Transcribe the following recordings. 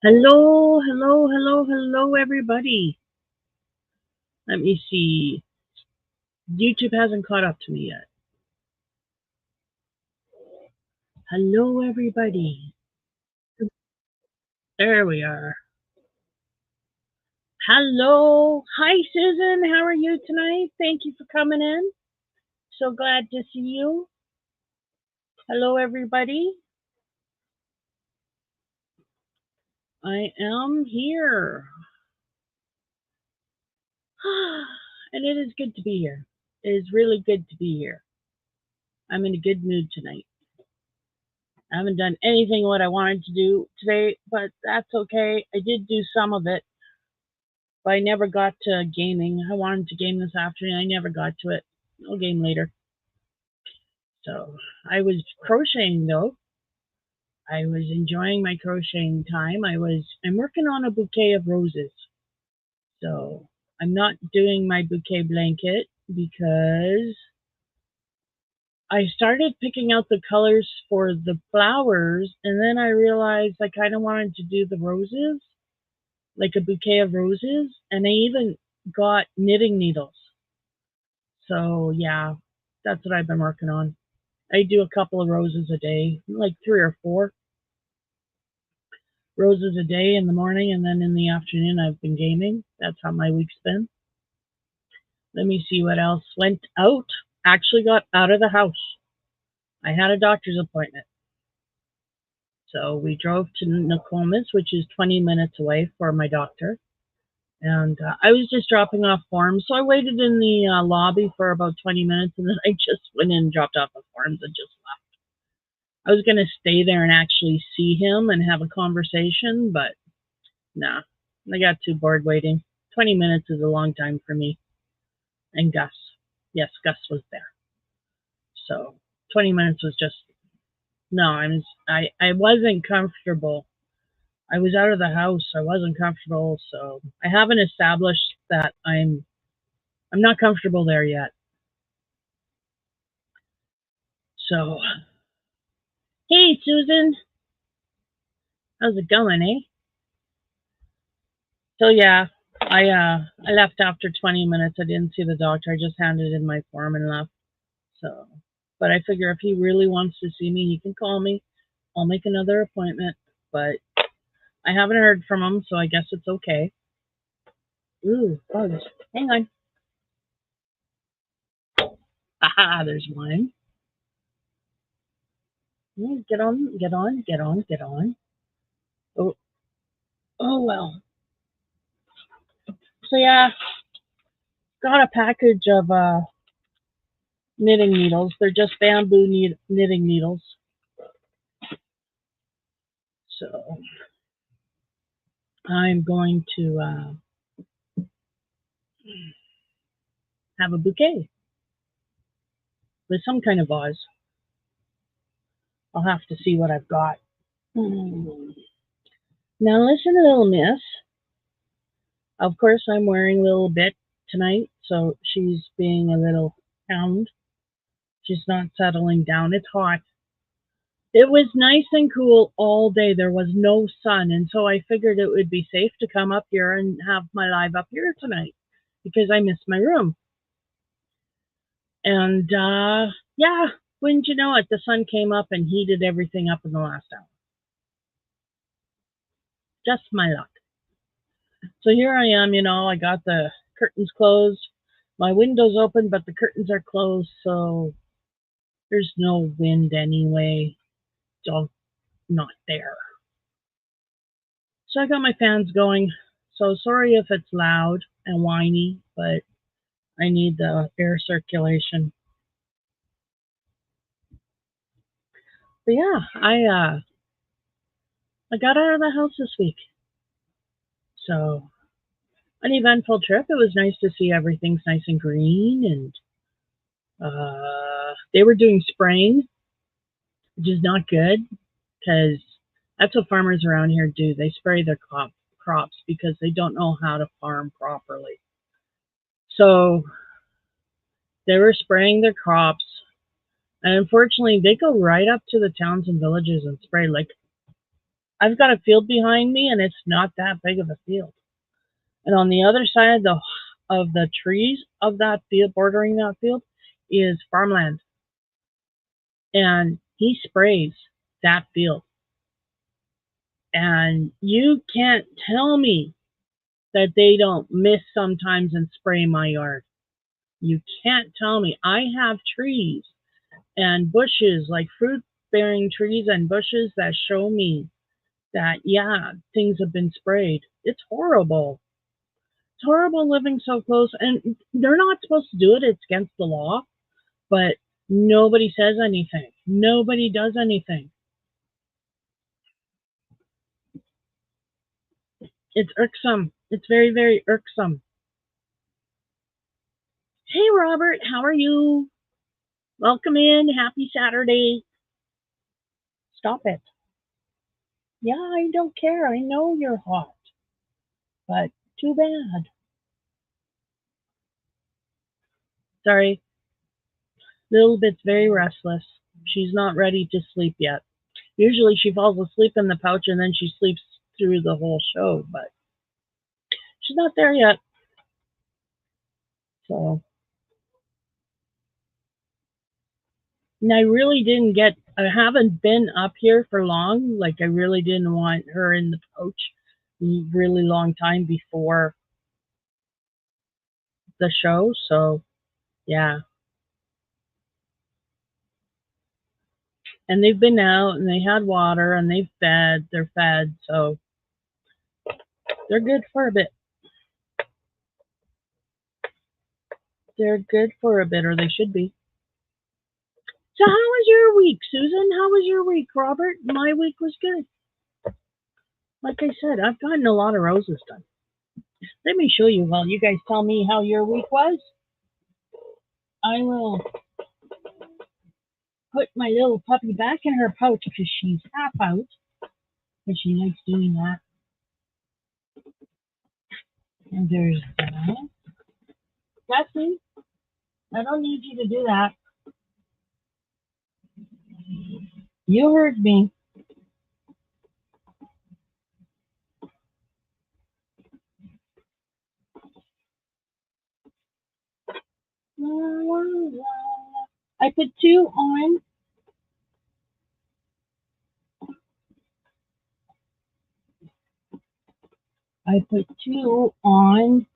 Hello, hello, hello, hello, everybody. Let me see. YouTube hasn't caught up to me yet. Hello, everybody. There we are. Hello. Hi, Susan. How are you tonight? Thank you for coming in. So glad to see you. Hello, everybody. I am here. And it is good to be here. It is really good to be here. I'm in a good mood tonight. I haven't done anything what I wanted to do today, but that's okay. I did do some of it, but I never got to gaming. I wanted to game this afternoon. I never got to it. I'll game later. So I was crocheting though. I was enjoying my crocheting time. I'm working on a bouquet of roses. So I'm not doing my bouquet blanket because I started picking out the colors for the flowers and then I realized I kind of wanted to do the roses, like a bouquet of roses, and I even got knitting needles. So yeah, that's what I've been working on. I do a couple of roses a day, like 3 or 4 roses a day in the morning, and then in the afternoon I've been gaming. That's how my week's been. Let me see what else went out. Actually got out of the house. I had a doctor's appointment. So we drove to Nokomis, which is 20 minutes away for my doctor. And I was just dropping off forms. So I waited in the lobby for about 20 minutes and then I just went in and dropped off the forms and just left. I was going to stay there and actually see him and have a conversation, but nah, I got too bored waiting. 20 minutes is a long time for me. And Gus. Yes, Gus was there. So 20 minutes was just, no, I wasn't comfortable. I was out of the house. I wasn't comfortable. So I haven't established that I'm not comfortable there yet. So, hey, Susan, how's it going, eh? So yeah, I left after 20 minutes. I didn't see the doctor. I just handed in my form and left. So, but I figure if he really wants to see me, he can call me. I'll make another appointment. But I haven't heard from him, so I guess it's okay. Ooh, bugs. Hang on. Aha, there's one. Get on, get on, get on, get on. Oh, oh well. So yeah, got a package of knitting needles. They're just bamboo knitting needles. So I'm going to have a bouquet with some kind of vase. I'll have to see what I've got. Hmm. Now listen, little miss. Of course, I'm wearing a little bit tonight, so she's being a little hound. She's not settling down. It's hot. It was nice and cool all day. There was no sun, and so I figured it would be safe to come up here and have my live up here tonight because I missed my room. And yeah, wouldn't you know it, the sun came up and heated everything up in the last hour. Just my luck. So here I am, I got the curtains closed. My window's open, but the curtains are closed, so there's no wind anyway. So not there. So I got my fans going. So sorry if it's loud and whiny, but I need the air circulation. But yeah, I got out of the house this week. So an eventful trip. It was nice to see everything's nice and green, and they were doing spraying, which is not good because that's what farmers around here do. They spray their crops because they don't know how to farm properly. So they were spraying their crops, and unfortunately, they go right up to the towns and villages and spray like I've got a field behind me, and it's not that big of a field. And on the other side of the trees of that field, bordering that field, is farmland. And he sprays that field. And you can't tell me that they don't miss sometimes and spray my yard. You can't tell me. I have trees and bushes, like fruit bearing trees and bushes, that show me that, yeah, things have been sprayed. It's horrible. It's horrible living so close. And they're not supposed to do it, it's against the law, but nobody says anything. Nobody does anything. It's irksome. It's very, very irksome. Hey, Robert, how are you? Welcome in. Happy Saturday. Stop it. Yeah, I don't care. I know you're hot, but too bad. Sorry. Little bit's very restless. She's not ready to sleep yet. Usually she falls asleep in the pouch and then she sleeps through the whole show, but she's not there yet. So, and I haven't been up here for long. Like, I really didn't want her in the pouch a really long time before the show. So, yeah. And they've been out and they had water and they're fed. So, they're good for a bit. They're good for a bit, or they should be. So, how was your week, Susan? How was your week, Robert? My week was good. Like I said, I've gotten a lot of roses done. Let me show you while you guys tell me how your week was. I will put my little puppy back in her pouch because she's half out, because she likes doing that. And there's that. Jesse, I don't need you to do that. You heard me. I put two on. I put two on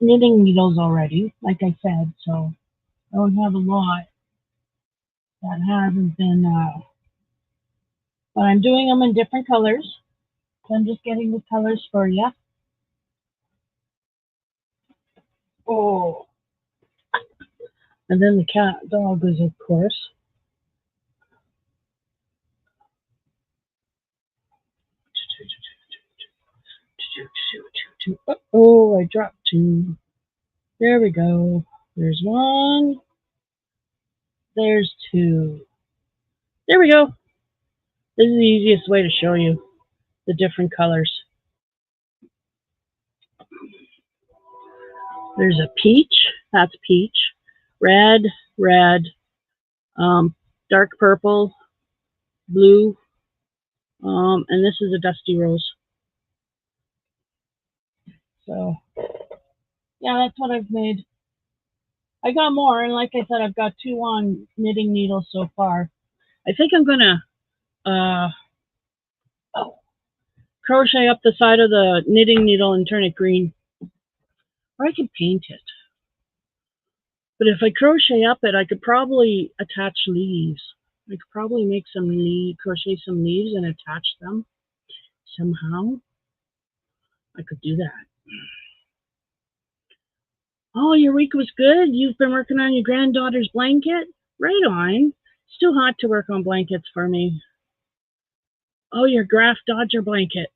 knitting needles already, like I said, so I don't have a lot that hasn't been, but I'm doing them in different colors. So I'm just getting the colors for you. Oh, and then the cat dog is, of course. Oh, I dropped two. There we go. There's one. There's two. There we go. This is the easiest way to show you the different colors. There's a peach. That's peach. Red, red, dark purple, blue, and this is a dusty rose. So, yeah, that's what I've made. I got more, and like I said, I've got two on knitting needles so far. I think I'm gonna uh, crochet up the side of the knitting needle and turn it green, or I could paint it. But if I crochet up it, I could probably attach leaves. I could probably make some crochet some leaves and attach them somehow. I could do that. Oh, your week was good? You've been working on your granddaughter's blanket? Right on. It's too hot to work on blankets for me. Oh, your Graf Dodger blanket.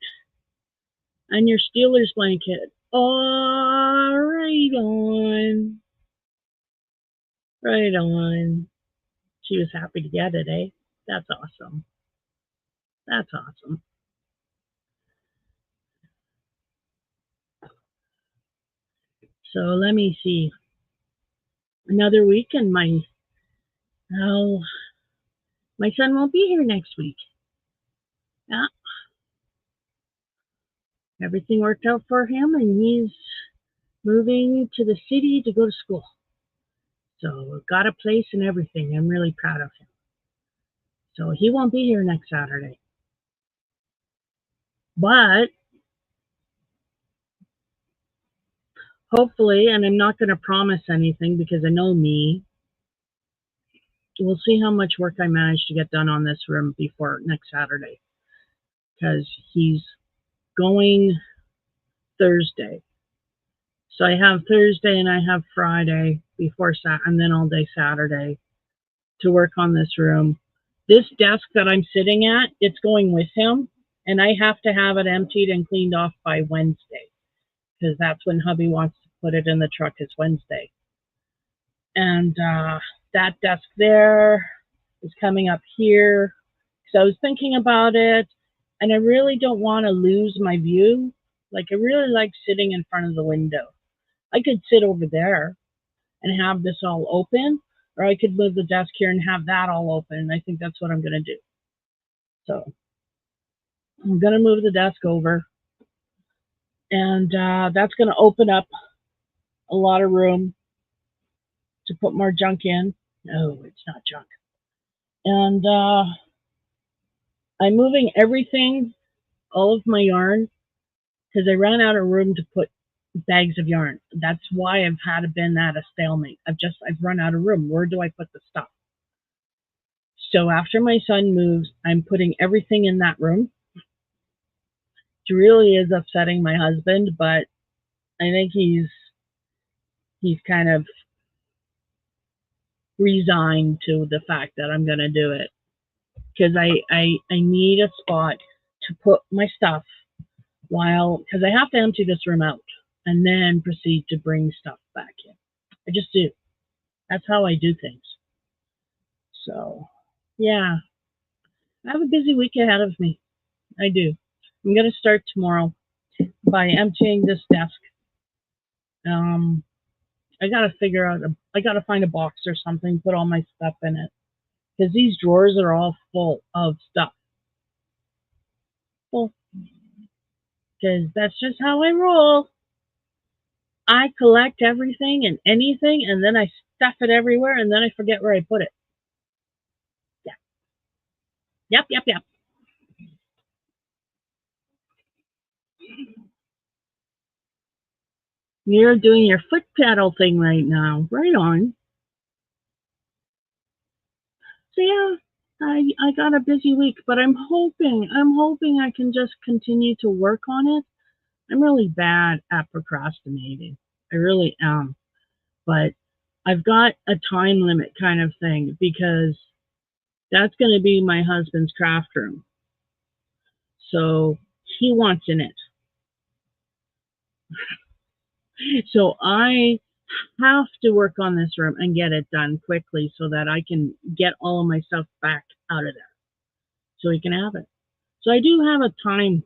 And your Steelers blanket. Oh, right on. Right on. She was happy to get it, eh? That's awesome. That's awesome. So let me see. Another week and my, oh, My son won't be here next week. Yeah, everything worked out for him, and he's moving to the city to go to school. So got a place and everything. I'm really proud of him. So he won't be here next Saturday. But hopefully, and I'm not going to promise anything because I know me, we'll see how much work I manage to get done on this room before next Saturday. Because he's going Thursday. So I have Thursday and I have Friday before and then all day Saturday to work on this room. This desk that I'm sitting at, it's going with him, and I have to have it emptied and cleaned off by Wednesday because that's when hubby wants to put it in the truck is Wednesday. And that desk there is coming up here. So I was thinking about it, and I really don't want to lose my view. Like, I really like sitting in front of the window. I could sit over there and have this all open, or I could move the desk here and have that all open. And I think that's what I'm going to do. So I'm going to move the desk over, and that's going to open up a lot of room to put more junk in. No, it's not junk. And I'm moving everything, all of my yarn, because I ran out of room to put bags of yarn. That's why I've had been at a stalemate. I've run out of room. Where do I put the stuff? So after my son moves, I'm putting everything in that room. It really is upsetting my husband, but I think he's kind of resigned to the fact that I'm going to do it because I need a spot to put my stuff because I have to empty this room out and then proceed to bring stuff back in. I just do. That's how I do things. So, yeah, I have a busy week ahead of me. I do. I'm going to start tomorrow by emptying this desk. I got to figure out, I got to find a box or something, put all my stuff in it. Because these drawers are all full of stuff. Full. Because that's just how I roll. I collect everything and anything, and then I stuff it everywhere, and then I forget where I put it. Yeah. Yep. You're doing your foot pedal thing right now. Right on. So yeah, I got a busy week, but I'm hoping I can just continue to work on it. I'm really bad at procrastinating. I really am. But I've got a time limit kind of thing because that's going to be my husband's craft room. So he wants in it. So I have to work on this room and get it done quickly so that I can get all of my stuff back out of there so he can have it. So I do have a time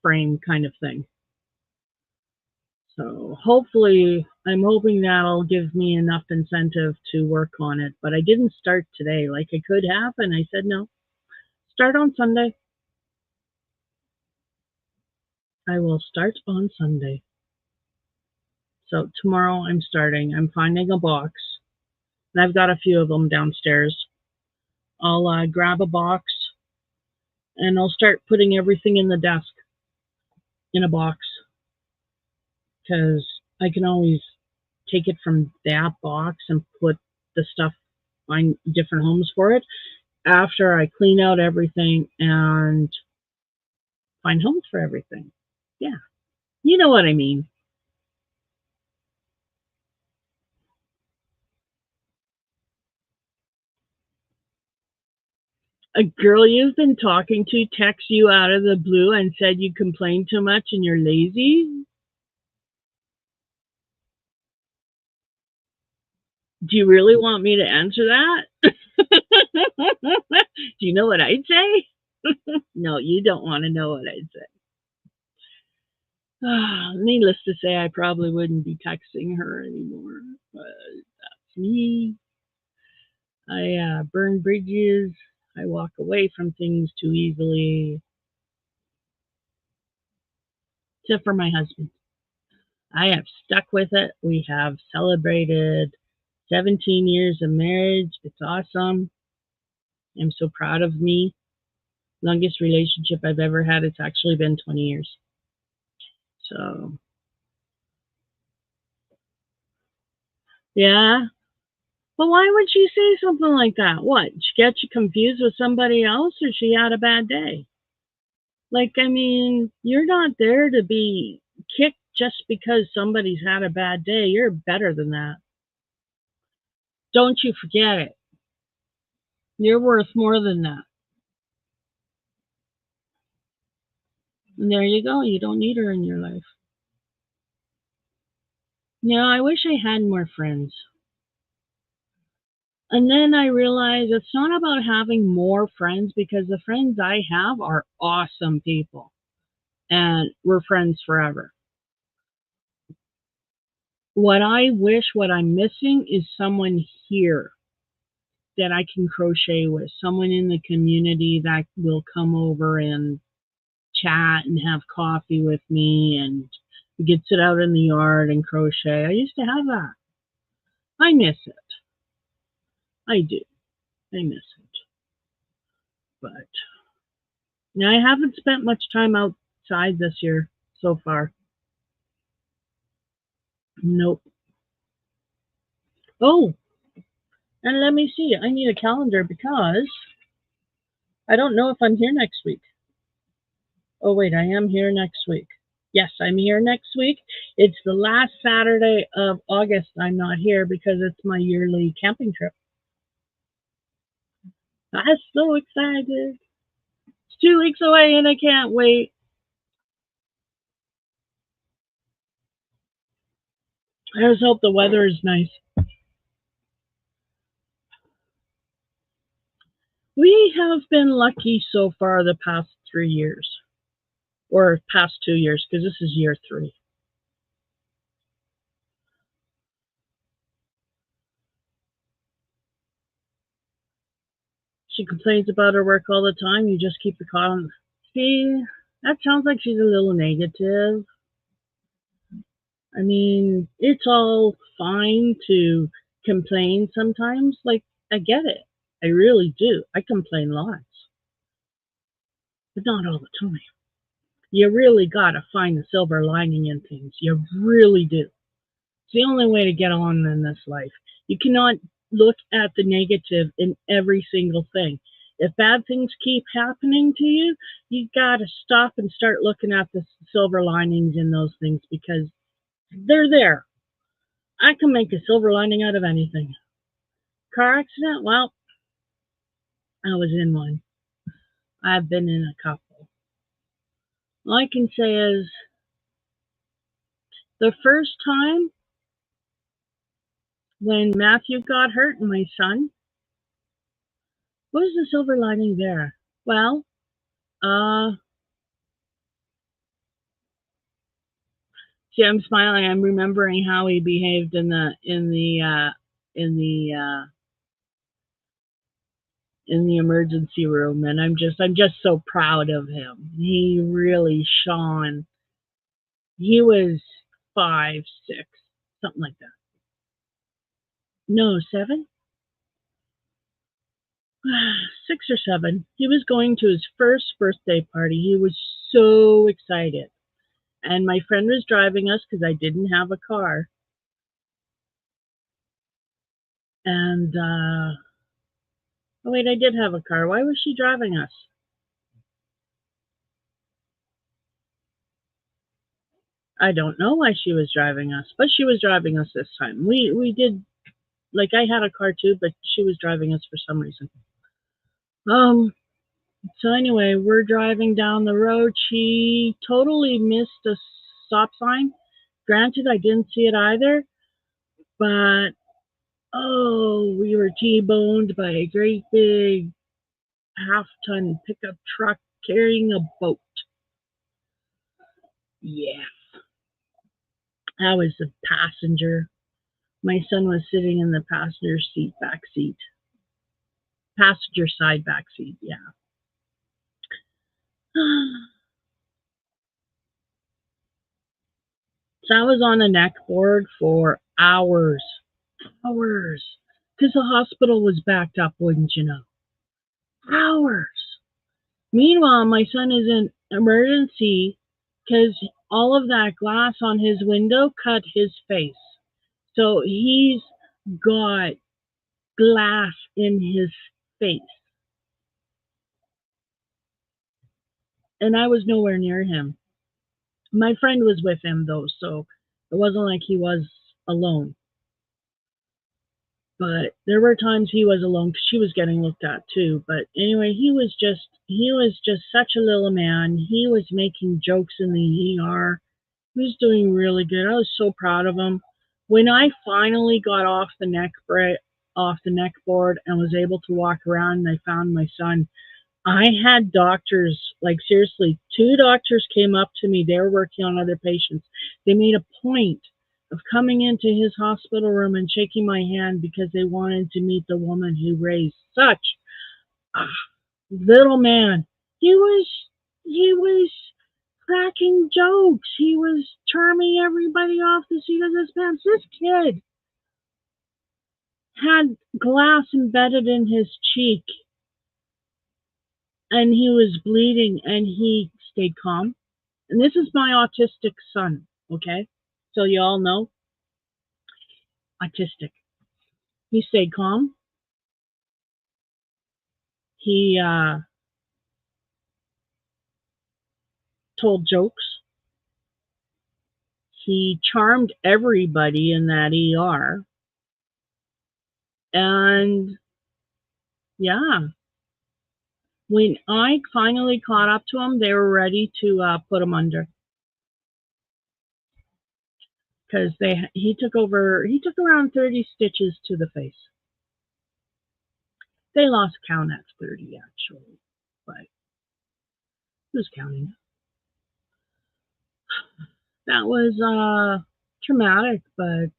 frame kind of thing. So hopefully, I'm hoping that'll give me enough incentive to work on it. But I didn't start today like I could have, and I said no. Start on Sunday. I will start on Sunday. So tomorrow I'm starting. I'm finding a box, and I've got a few of them downstairs. I'll grab a box, and I'll start putting everything in the desk in a box because I can always take it from that box and put the stuff on different homes for it after I clean out everything and find homes for everything. Yeah, you know what I mean. A girl you've been talking to texts you out of the blue and said you complain too much and you're lazy. Do you really want me to answer that? Do you know what I'd say? No, you don't want to know what I'd say. Needless to say, I probably wouldn't be texting her anymore. But that's me. I burn bridges. I walk away from things too easily, except for my husband. I have stuck with it. We have celebrated 17 years of marriage. It's awesome. I'm so proud of me. Longest relationship I've ever had. It's actually been 20 years. So, yeah. Well, why would she say something like that? What? She got you confused with somebody else or she had a bad day? Like, I mean, you're not there to be kicked just because somebody's had a bad day. You're better than that. Don't you forget it. You're worth more than that. And there you go. You don't need her in your life. Yeah, I wish I had more friends. And then I realized it's not about having more friends because the friends I have are awesome people and we're friends forever. What I wish, what I'm missing is someone here that I can crochet with, someone in the community that will come over and chat and have coffee with me and we could sit out in the yard and crochet. I used to have that. I miss it. I do. I miss it. But I haven't spent much time outside this year so far. Nope. Oh, and let me see. I need a calendar because I don't know if I'm here next week. Oh, wait, I am here next week. Yes, I'm here next week. It's the last Saturday of August. I'm not here because it's my yearly camping trip. I'm so excited. It's 2 weeks away and I can't wait. I just hope the weather is nice. We have been lucky so far the past 3 years, or past 2 years, because this is year three. She complains about her work all the time. You just keep the calm. See, that sounds like she's a little negative. I mean, it's all fine to complain sometimes. Like, I get it. I really do. I complain lots, but not all the time. You really got to find the silver lining in things. You really do. It's the only way to get on in this life. You cannot look at the negative in every single thing. If bad things keep happening to you, you got to stop and start looking at the silver linings in those things because they're there. I can make a silver lining out of anything. Car accident? Well, I was in one. I've been in a couple. All I can say is the first time when Matthew got hurt and my son, what was the silver lining there? Well, uh, see, I'm smiling. I'm remembering how he behaved in the in the emergency room, and I'm just so proud of him. He really shone. He was 5, 6, something like that. No, 7, 6 or 7. He was going to his first birthday party. He was so excited, and my friend was driving us because I didn't have a car, and oh wait, I did have a car. Why was she driving us? I don't know why she was driving us, but she was driving us this time. We did like I had a car too, but she was driving us for some reason. Um. So anyway, we're driving down the road. She totally missed a stop sign. Granted, I didn't see it either, but oh, we were T-boned by a great big half-ton pickup truck carrying a boat. Yeah, I was the passenger. My son was sitting in the passenger seat, back seat. passenger side back seat, yeah. So I was on the neck board for hours, hours, because the hospital was backed up, wouldn't you know? Hours. Meanwhile, my son is in emergency because all of that glass on his window cut his face. So he's got glass in his face. And I was nowhere near him. My friend was with him though, so it wasn't like he was alone. But there were times he was alone because she was getting looked at too. But anyway, he was just such a little man. He was making jokes in the ER. He was doing really good. I was so proud of him. When I finally got off the neck board and was able to walk around and I found my son, I had doctors, like seriously, two doctors came up to me. They were working on other patients. They made a point of coming into his hospital room and shaking my hand because they wanted to meet the woman who raised such a little man. He was cracking jokes. He was charming everybody off the seat of his pants. This kid had glass embedded in his cheek and he was bleeding and he stayed calm. And this is my autistic son, okay? So you all know, autistic. He stayed calm. He told jokes. He charmed everybody in that ER. And yeah, when I finally caught up to him, they were ready to put him under because he took around 30 stitches to the face. They lost count at 30 actually, but who's counting? That was traumatic, but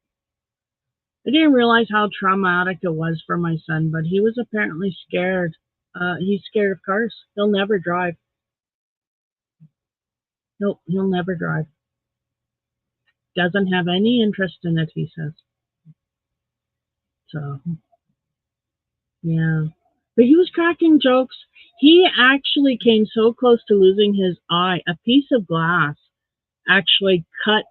I didn't realize how traumatic it was for my son, but he was apparently scared. He's scared of cars. He'll never drive. Nope, he'll never drive. Doesn't have any interest in it, he says. So, yeah. But he was cracking jokes. He actually came so close to losing his eye. A piece of glass actually cut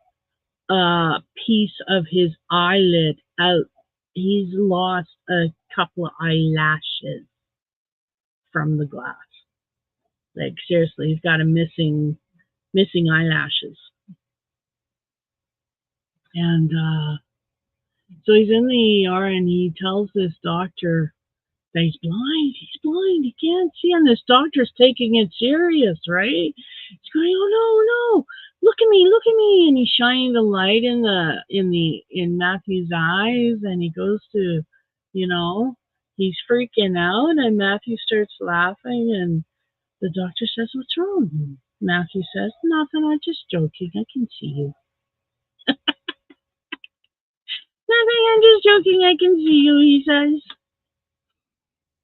a piece of his eyelid out. He's lost a couple of eyelashes from the glass. Like seriously, he's got a missing eyelashes. And so he's in the ER and he tells this doctor that he's blind. He's blind. He can't see. And this doctor's taking it serious, right? He's going, "Oh no, no! Look at me! Look at me!" And he's shining the light in Matthew's eyes, and he goes to, you know, he's freaking out, and Matthew starts laughing, and the doctor says, "What's wrong?" Matthew says, "Nothing. I'm just joking. I can see you." "Nothing. I'm just joking. I can see you," he says.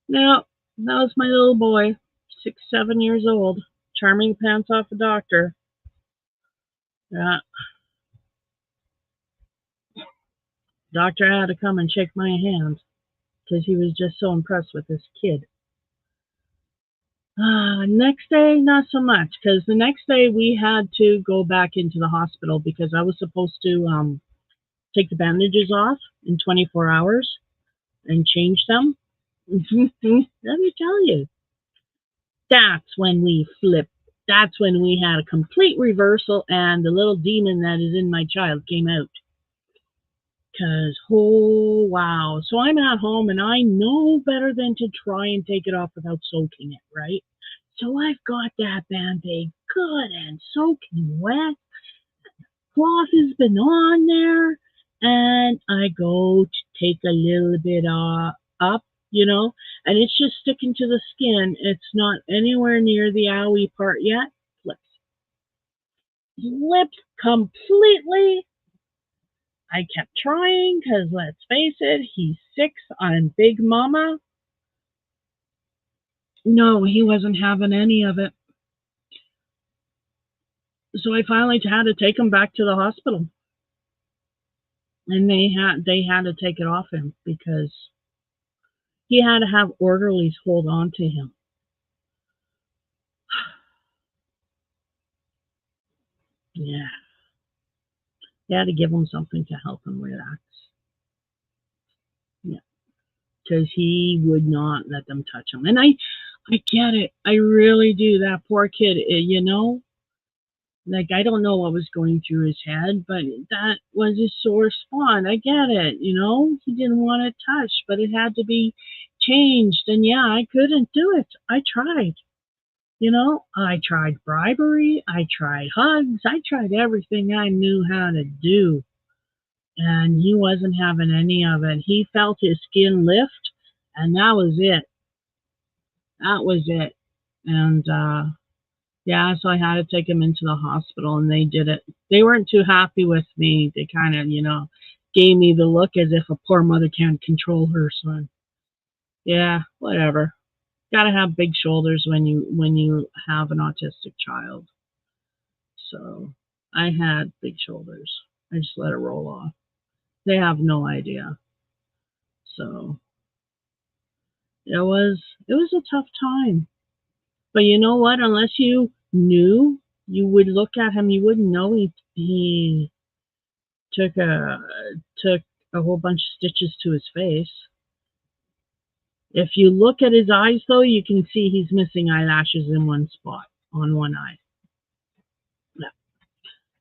Now, that was my little boy, 6, 7 years old, charming the pants off a doctor. Yeah, doctor had to come and shake my hand because he was just so impressed with this kid. Next day, not so much, because the next day we had to go back into the hospital because I was supposed to take the bandages off in 24 hours and change them. Let me tell you, that's when we flipped. That's when we had a complete reversal and the little demon that is in my child came out. Because, oh, wow. So I'm at home and I know better than to try and take it off without soaking it, right? So I've got that Band-Aid good and soaking wet. Cloth has been on there. And I go to take a little bit up, and it's just sticking to the skin. It's not anywhere near the owie part yet. Flipped completely. I kept trying because let's face it, he's 6, I'm Big Mama. No, he wasn't having any of it. So I finally had to take him back to the hospital, and they had to take it off him because he had to have orderlies hold on to him. Yeah, they had to give him something to help him relax. Yeah, because he would not let them touch him. And I get it. I really do. That poor kid. Like I don't know what was going through his head, but that was his sore spot. I get it. He didn't want it touched, but it had to be changed. And yeah, I couldn't do it. I tried. I tried bribery. I tried hugs. I tried everything I knew how to do. And he wasn't having any of it. He felt his skin lift, and that was it. That was it. And yeah, so I had to take him into the hospital, and they did it. They weren't too happy with me. They kind of, gave me the look as if a poor mother can't control her son. Yeah, whatever. Got to have big shoulders when you have an autistic child. So I had big shoulders. I just let it roll off. They have no idea. So it was a tough time. But you know what? Unless you knew, you would look at him. You wouldn't know he took a took a whole bunch of stitches to his face. If you look at his eyes, though, you can see he's missing eyelashes in one spot on one eye. Yeah,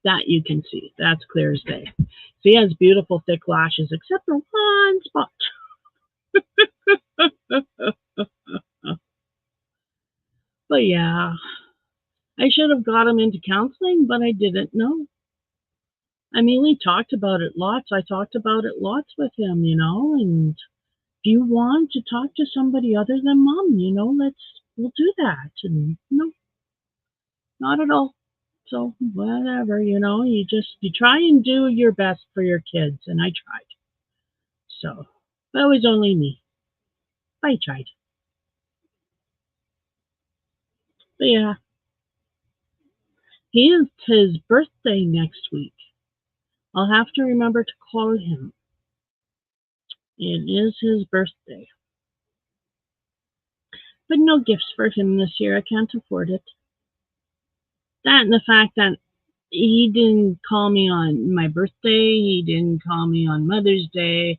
that you can see. That's clear as day. So he has beautiful thick lashes, except for one spot. But yeah, I should have got him into counseling, but I didn't know. I mean, we talked about it lots. I talked about it lots with him, and if you want to talk to somebody other than mom, we'll do that. And no, not at all. So whatever, you try and do your best for your kids, and I tried. So, but it was only me. I tried. But yeah, he is his birthday next week. I'll have to remember to call him. It is his birthday. But no gifts for him this year. I can't afford it. That and the fact that he didn't call me on my birthday, he didn't call me on Mother's Day,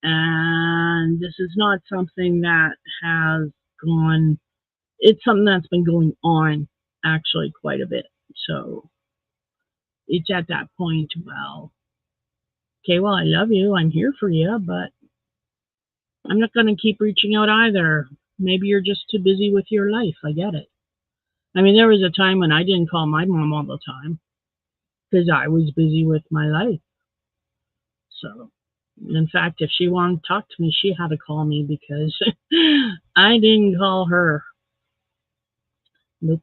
and this is not something that has gone, it's something that's been going on actually quite a bit. So it's at that point, well, okay, well, I love you, I'm here for you, but I'm not going to keep reaching out either. Maybe you're just too busy with your life. I get it. I mean, there was a time when I didn't call my mom all the time because I was busy with my life. So, in fact, if she wanted to talk to me, she had to call me because I didn't call her. Nope.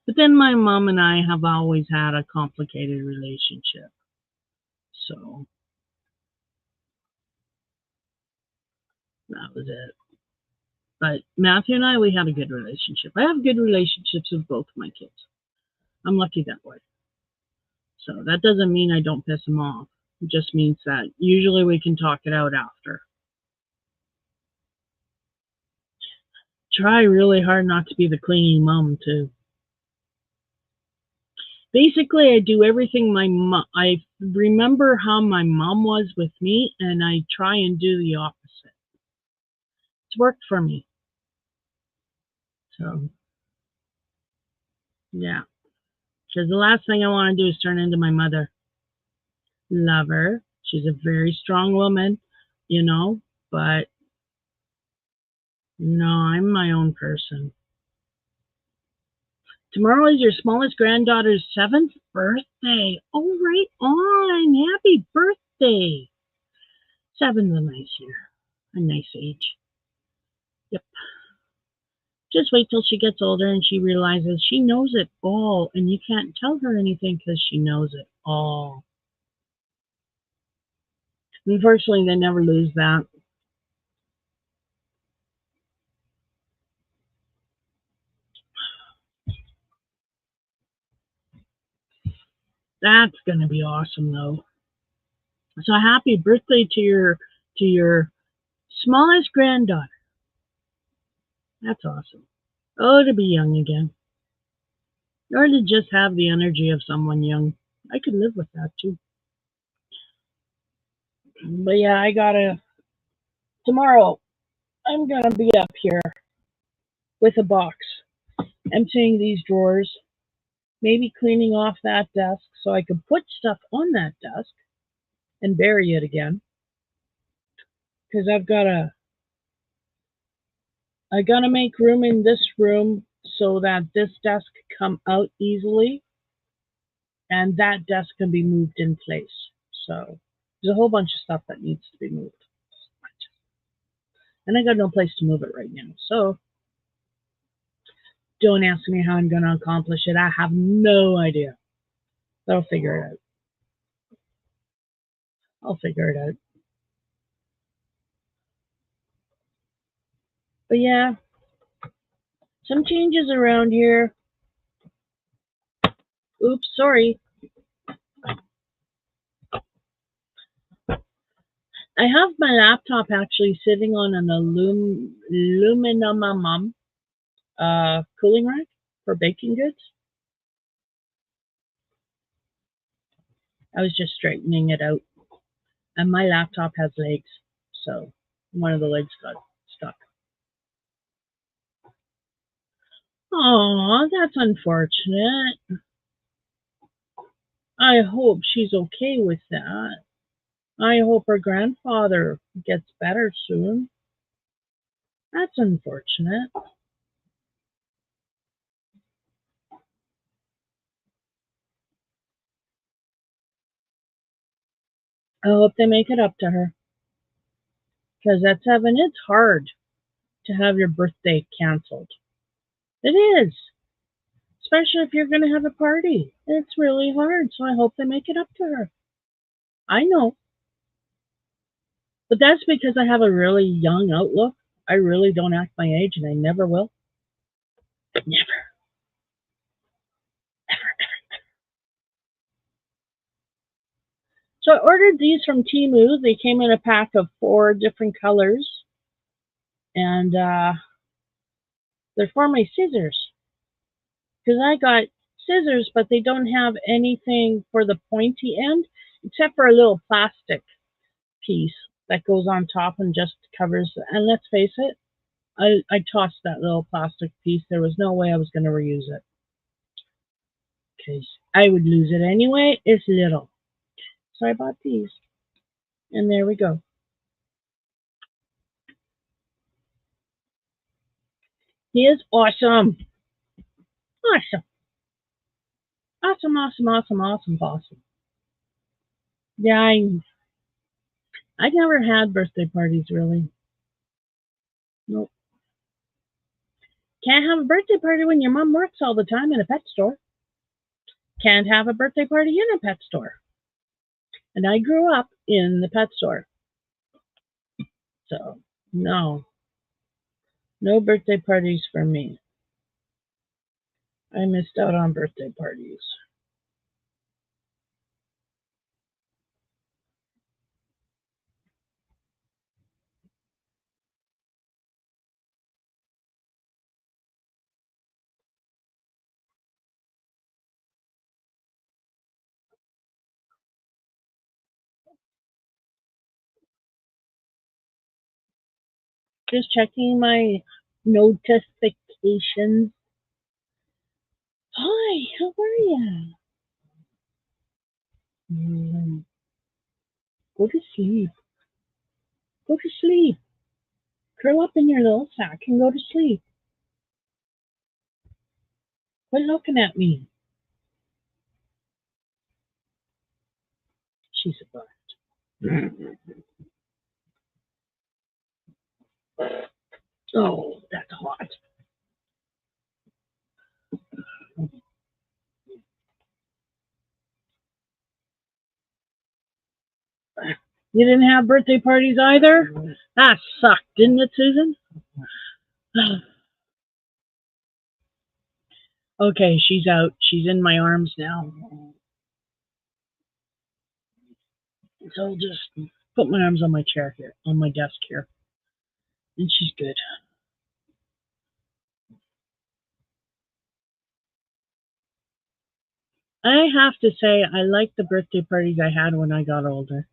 But then my mom and I have always had a complicated relationship. So, that was it. But Matthew and I, we had a good relationship. I have good relationships with both my kids. I'm lucky that way. So, that doesn't mean I don't piss them off. It just means that usually we can talk it out after. Try really hard not to be the clingy mom, too. Basically, I do everything my mom. I remember how my mom was with me, and I try and do the opposite. It's worked for me. So yeah, because the last thing I want to do is turn into my mother. Love her. She's a very strong woman, you know, but no, I'm my own person. Tomorrow is your smallest granddaughter's 7th birthday. Oh, right on. Happy birthday. 7's a nice year, a nice age. Yep. Just wait till she gets older and she realizes she knows it all, and you can't tell her anything because she knows it all. Unfortunately, they never lose that. That's gonna be awesome though. So happy birthday to your smallest granddaughter. That's awesome. Oh, to be young again. Or to just have the energy of someone young. I could live with that too. But yeah, I gotta tomorrow I'm gonna be up here with a box, emptying these drawers, maybe cleaning off that desk so I can put stuff on that desk and bury it again. Because I gotta make room in this room so that this desk come out easily and that desk can be moved in place. So there's a whole bunch of stuff that needs to be moved. And I got no place to move it right now. So don't ask me how I'm going to accomplish it. I have no idea. But I'll figure it out. I'll figure it out. But yeah, some changes around here. Oops, sorry. I have my laptop actually sitting on an aluminum cooling rack for baking goods. I was just straightening it out. And my laptop has legs, so one of the legs got stuck. Oh, that's unfortunate. I hope she's okay with that. I hope her grandfather gets better soon. That's unfortunate. I hope they make it up to her. Because at 7, it's hard to have your birthday canceled. It is. Especially if you're going to have a party. It's really hard, so I hope they make it up to her. I know. But that's because I have a really young outlook. I really don't act my age, and I never will. Never. So I ordered these from Temu. They came in a pack of 4 different colors. And they're for my scissors. Because I got scissors, but they don't have anything for the pointy end, except for a little plastic piece that goes on top and just covers. And let's face it, I tossed that little plastic piece. There was no way I was going to reuse it. Because I would lose it anyway. It's little. So I bought these. And there we go. He is awesome. Awesome. Awesome, awesome, awesome, awesome, awesome. Yeah, I never had birthday parties really. Nope. Can't have a birthday party when your mom works all the time in a pet store. Can't have a birthday party in a pet store. And I grew up in the pet store. So, no. No birthday parties for me. I missed out on birthday parties. Just checking my notifications. Hi, how are you? Go to sleep. Go to sleep. Curl up in your little sack and go to sleep. Quit looking at me. She's a bust. Oh, that's hot. You didn't have birthday parties either? That sucked, didn't it, Susan? Okay, she's out. She's in my arms now. So I'll just put my arms on my chair here, on my desk here. And she's good. I have to say, I like the birthday parties I had when I got older,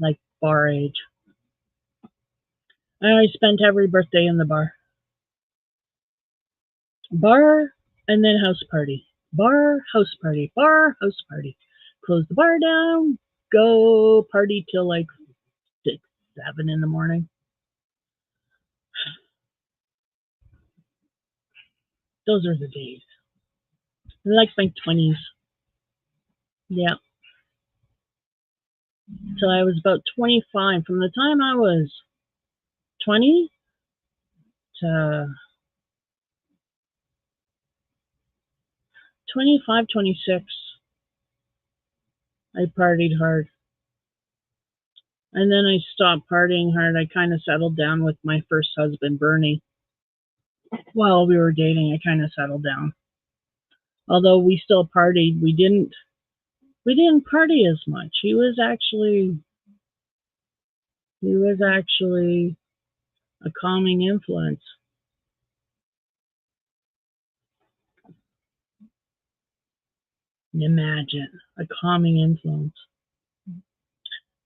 like bar age. I spent every birthday in the bar. Bar and then house party. Bar, house party. Bar, house party. Close the bar down, go party till like 6, 7 in the morning. Those are the days. I like my 20s. Yeah. Till I was about 25. From the time I was 20 to 25, 26, I partied hard. And then I stopped partying hard. I kind of settled down with my first husband, Bernie. While we were dating, I kind of settled down. Although we still partied, we didn't party as much. He was actually a calming influence. Imagine a calming influence.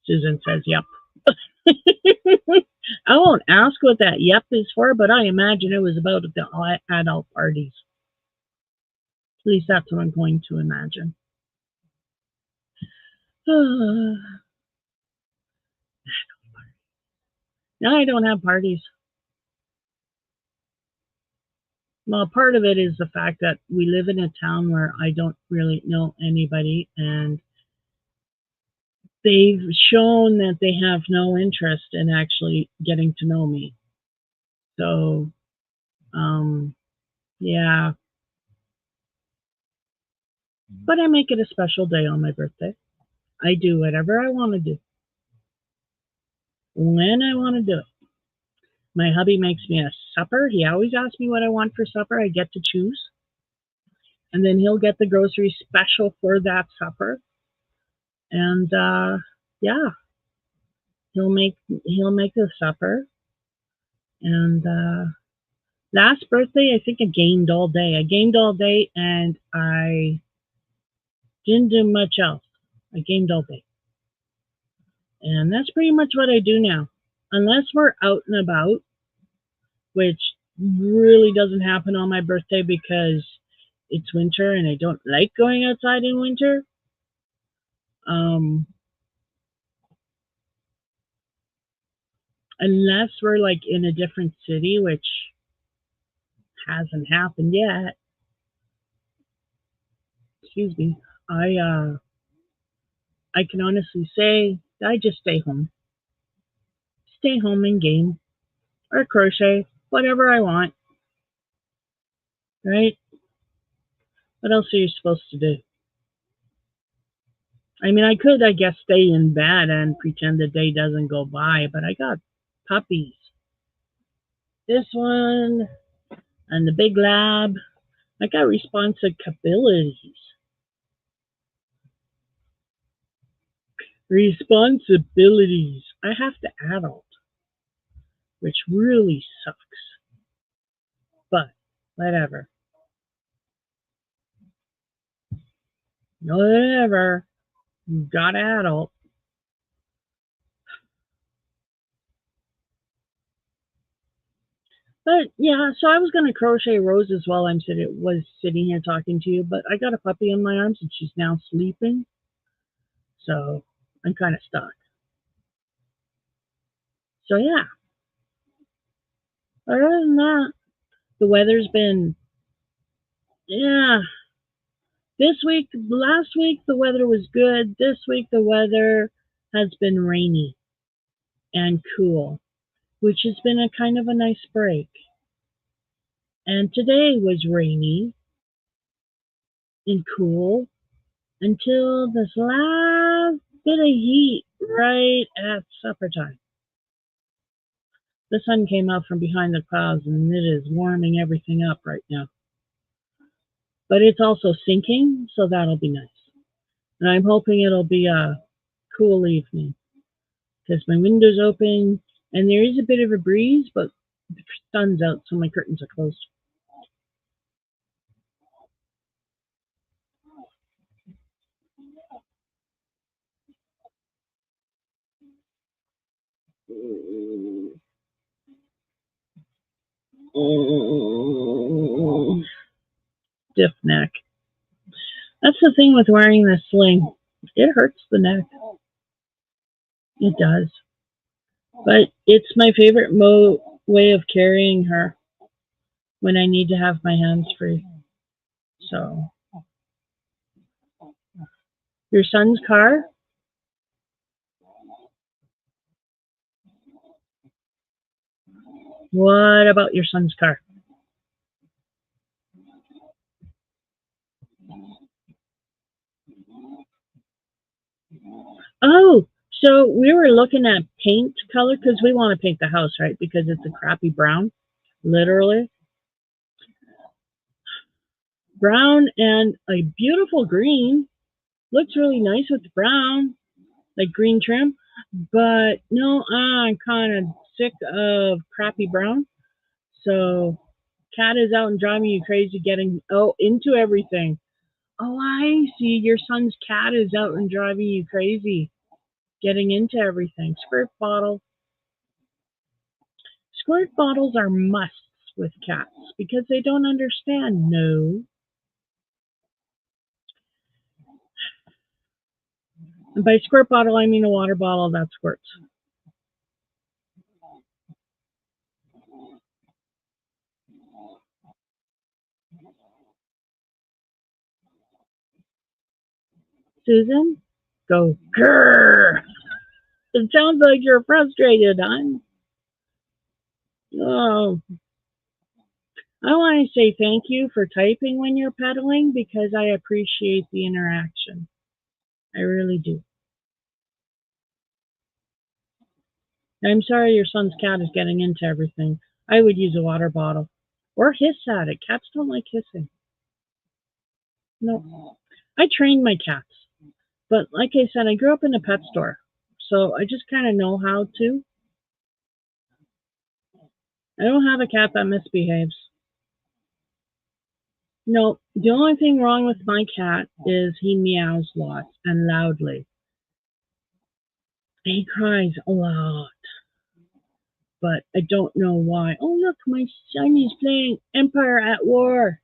Susan says, "Yep." I won't ask what that "yep" is for, but I imagine it was about the adult parties. At least that's what I'm going to imagine. Now I don't have parties. Well, part of it is the fact that we live in a town where I don't really know anybody, and they've shown that they have no interest in actually getting to know me. So, um, yeah. But I make it a special day on my birthday. I do whatever I want to do when I want to do it. My hubby makes me a supper. He always asks me what I want for supper. I get to choose. And then he'll get the groceries special for that supper. And yeah, he'll make the supper. And last birthday, I think I gamed all day. I gamed all day, and I didn't do much else. I gamed all day. And that's pretty much what I do now. Unless we're out and about, which really doesn't happen on my birthday because it's winter and I don't like going outside in winter. Um, unless we're like in a different city, which hasn't happened yet. Excuse me. I can honestly say I just stay home. Stay home and game or crochet, whatever I want. Right? What else are you supposed to do? I mean, I could, I guess, stay in bed and pretend the day doesn't go by, but I got puppies. This one and the big lab. I got responsibilities. Responsibilities. I have to adult, which really sucks. But whatever. Whatever. You got adult. But yeah, so I was gonna crochet roses while was sitting here talking to you, but I got a puppy in my arms and she's now sleeping, so I'm kind of stuck. So yeah, other than that, the weather's been yeah. Last week the weather was good. This week the weather has been rainy and cool, which has been a kind of a nice break. And today was rainy and cool until this last bit of heat right at supper time. The sun came out from behind the clouds and it is warming everything up right now. But it's also sinking, so that'll be nice. And I'm hoping it'll be a cool evening because my window's open and there is a bit of a breeze, but the sun's out, so my curtains are closed. Stiff neck. That's the thing with wearing this sling. It hurts the neck. It does. But it's my favorite way of carrying her when I need to have my hands free. So, your son's car? What about your son's car? Oh, so we were looking at paint color because we want to paint the house, right? Because it's a crappy brown, literally. Brown and a beautiful green. Looks really nice with the brown, like green trim. But no, I'm kind of sick of crappy brown. So, cat is out and driving you crazy getting into everything. Oh, I see. Your son's cat is out and driving you crazy getting into everything. Squirt bottle. Squirt bottles are musts with cats because they don't understand. No. And by squirt bottle, I mean a water bottle that squirts. Susan, go grrr. It sounds like you're frustrated, hon. Oh, I want to say thank you for typing when you're pedaling because I appreciate the interaction. I really do. I'm sorry your son's cat is getting into everything. I would use a water bottle or hiss at it. Cats don't like hissing. No. I trained my cats, but like I said, I grew up in a pet store, so I just kind of know how to. I don't have a cat that misbehaves. No, the only thing wrong with my cat is he meows lots and loudly. He cries a lot, but I don't know why. Oh, look, my son is playing Empire at War.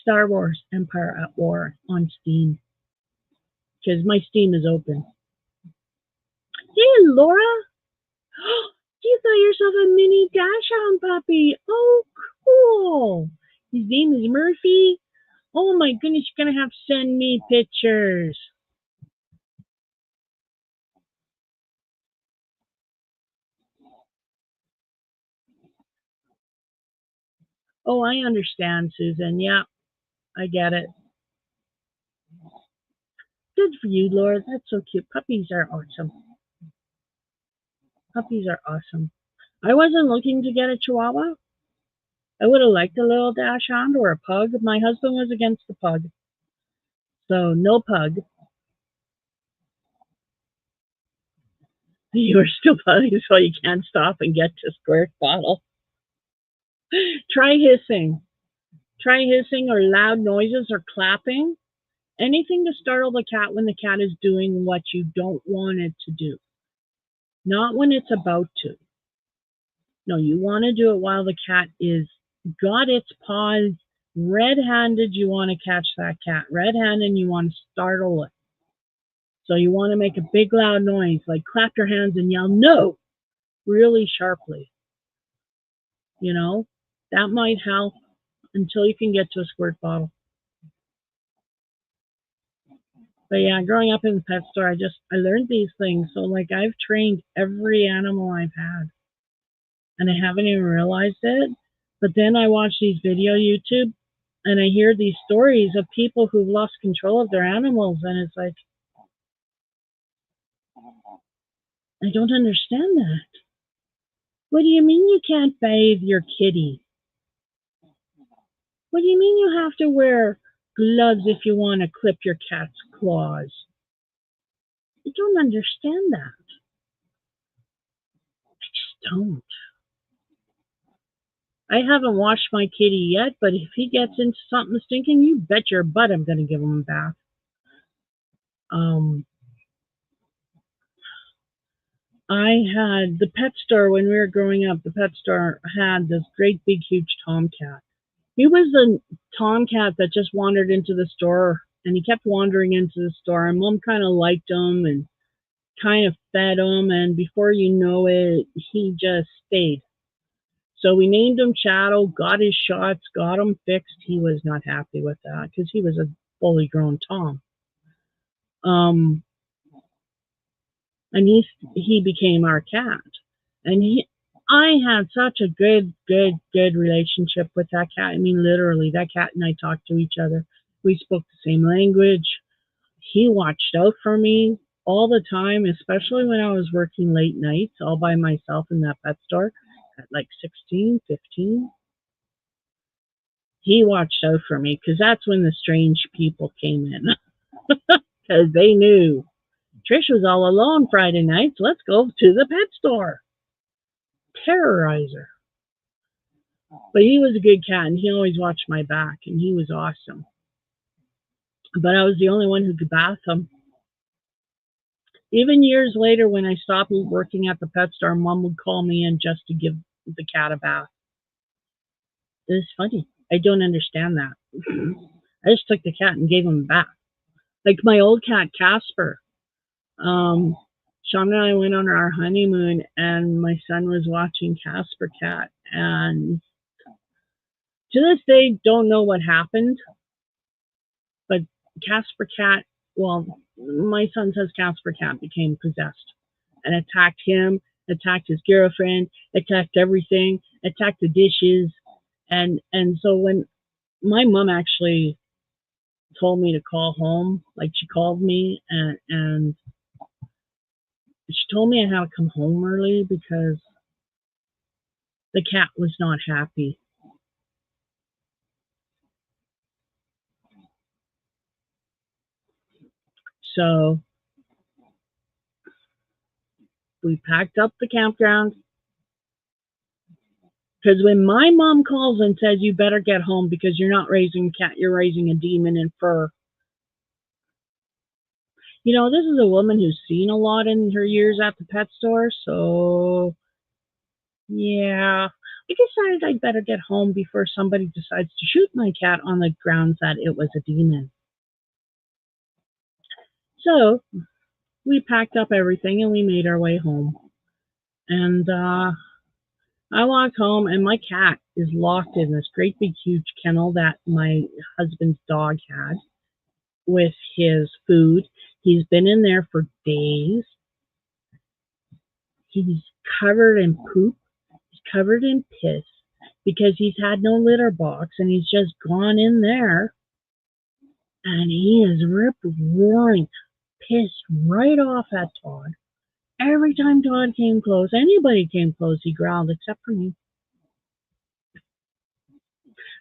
Star Wars Empire at War on Steam because my Steam is open. Hey, Laura, you got yourself a mini dachshund puppy. Oh, cool. His name is Murphy. Oh my goodness, you're gonna have to send me pictures. Oh, I understand, Susan. Yeah, I get it. Good for you, Laura. That's so cute. Puppies are awesome. Puppies are awesome. I wasn't looking to get a Chihuahua. I would have liked a little dachshund or a pug. My husband was against the pug, so no pug. You are still putting, so you can't stop and get to squirt bottle. Try hissing. Try hissing or loud noises or clapping. Anything to startle the cat when the cat is doing what you don't want it to do. Not when it's about to. No, you want to do it while the cat is got its paws red-handed. You want to catch that cat red-handed and you want to startle it. So you want to make a big loud noise, like clap your hands and yell no really sharply. You know, that might help until you can get to a squirt bottle. But yeah, growing up in the pet store, I learned these things. So like I've trained every animal I've had, and I haven't even realized it. But then I watch these video YouTube, and I hear these stories of people who've lost control of their animals, and it's like I don't understand that. What do you mean you can't bathe your kitty? What do you mean you have to wear Gloves if you want to clip your cat's claws. I don't understand that. I just don't. I haven't washed my kitty yet, but if he gets into something stinking, you bet your butt I'm going to give him a bath. Um, I had the pet store when we were growing up. The pet store had this great big huge tomcat. He was a tomcat that just wandered into the store, and he kept wandering into the store. And Mom kind of liked him and kind of fed him, and before you know it, he just stayed. So we named him Shadow, got his shots, got him fixed. He was not happy with that because he was a fully grown Tom. Um, and he became our cat, and I had such a good relationship with that cat. I mean, literally, that cat and I talked to each other. We spoke the same language. He watched out for me all the time, especially when I was working late nights all by myself in that pet store at like 16, 15. He watched out for me because that's when the strange people came in because they knew Trish was all alone Friday nights. Let's go to the pet store. Terrorize her. But he was a good cat and he always watched my back and he was awesome. But I was the only one who could bath him. Even years later, when I stopped working at the pet store, Mom would call me in just to give the cat a bath. It's funny. I don't understand that. I just took the cat and gave him a bath. Like my old cat, Casper. Um, Sean and I went on our honeymoon, and my son was watching Casper Cat. And to this day, don't know what happened, but Casper Cat, well, my son says Casper Cat became possessed and attacked him, attacked his girlfriend, attacked everything, attacked the dishes. And so when my mom actually told me to call home, like she called me and she told me I had to come home early because the cat was not happy. So we packed up the campground because when my mom calls and says you better get home because you're not raising a cat, you're raising a demon in fur. You know, this is a woman who's seen a lot in her years at the pet store, so yeah. I decided I'd better get home before somebody decides to shoot my cat on the grounds that it was a demon. So we packed up everything and we made our way home. And I walked home and my cat is locked in this great big huge kennel that my husband's dog had with his food. He's been in there for days. He's covered in poop. He's covered in piss because he's had no litter box and he's just gone in there and he is rip roaring, pissed right off at Todd. Every time Todd came close, anybody came close, he growled except for me.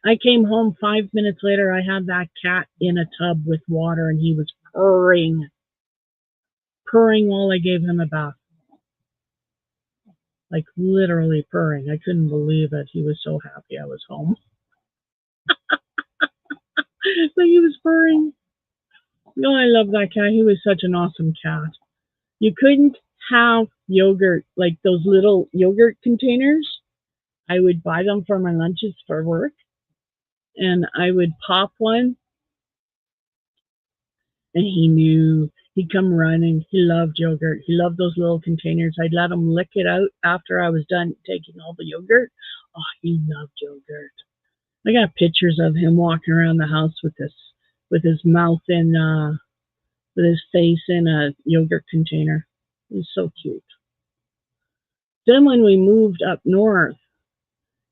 I came home 5 minutes later. I had that cat in a tub with water and he was purring while I gave him a bath. Like literally purring. I couldn't believe it. He was so happy I was home. But he was purring. Oh, I love that cat. He was such an awesome cat. You couldn't have yogurt, like those little yogurt containers. I would buy them for my lunches for work and I would pop one and he knew. He'd come running. He loved yogurt. He loved those little containers. I'd let him lick it out after I was done taking all the yogurt. Oh, he loved yogurt. I got pictures of him walking around the house with his mouth in, with his face in a yogurt container. It was so cute. Then when we moved up north,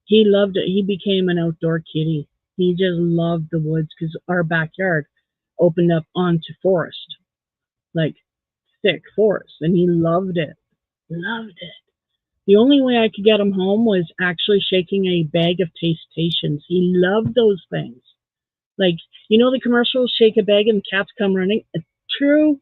he loved it. He became an outdoor kitty. He just loved the woods because our backyard opened up onto forest, like thick forest, and he loved it. Loved it. The only way I could get him home was actually shaking a bag of Tastations. He loved those things. Like You know the commercial, shake a bag and the cats come running? True,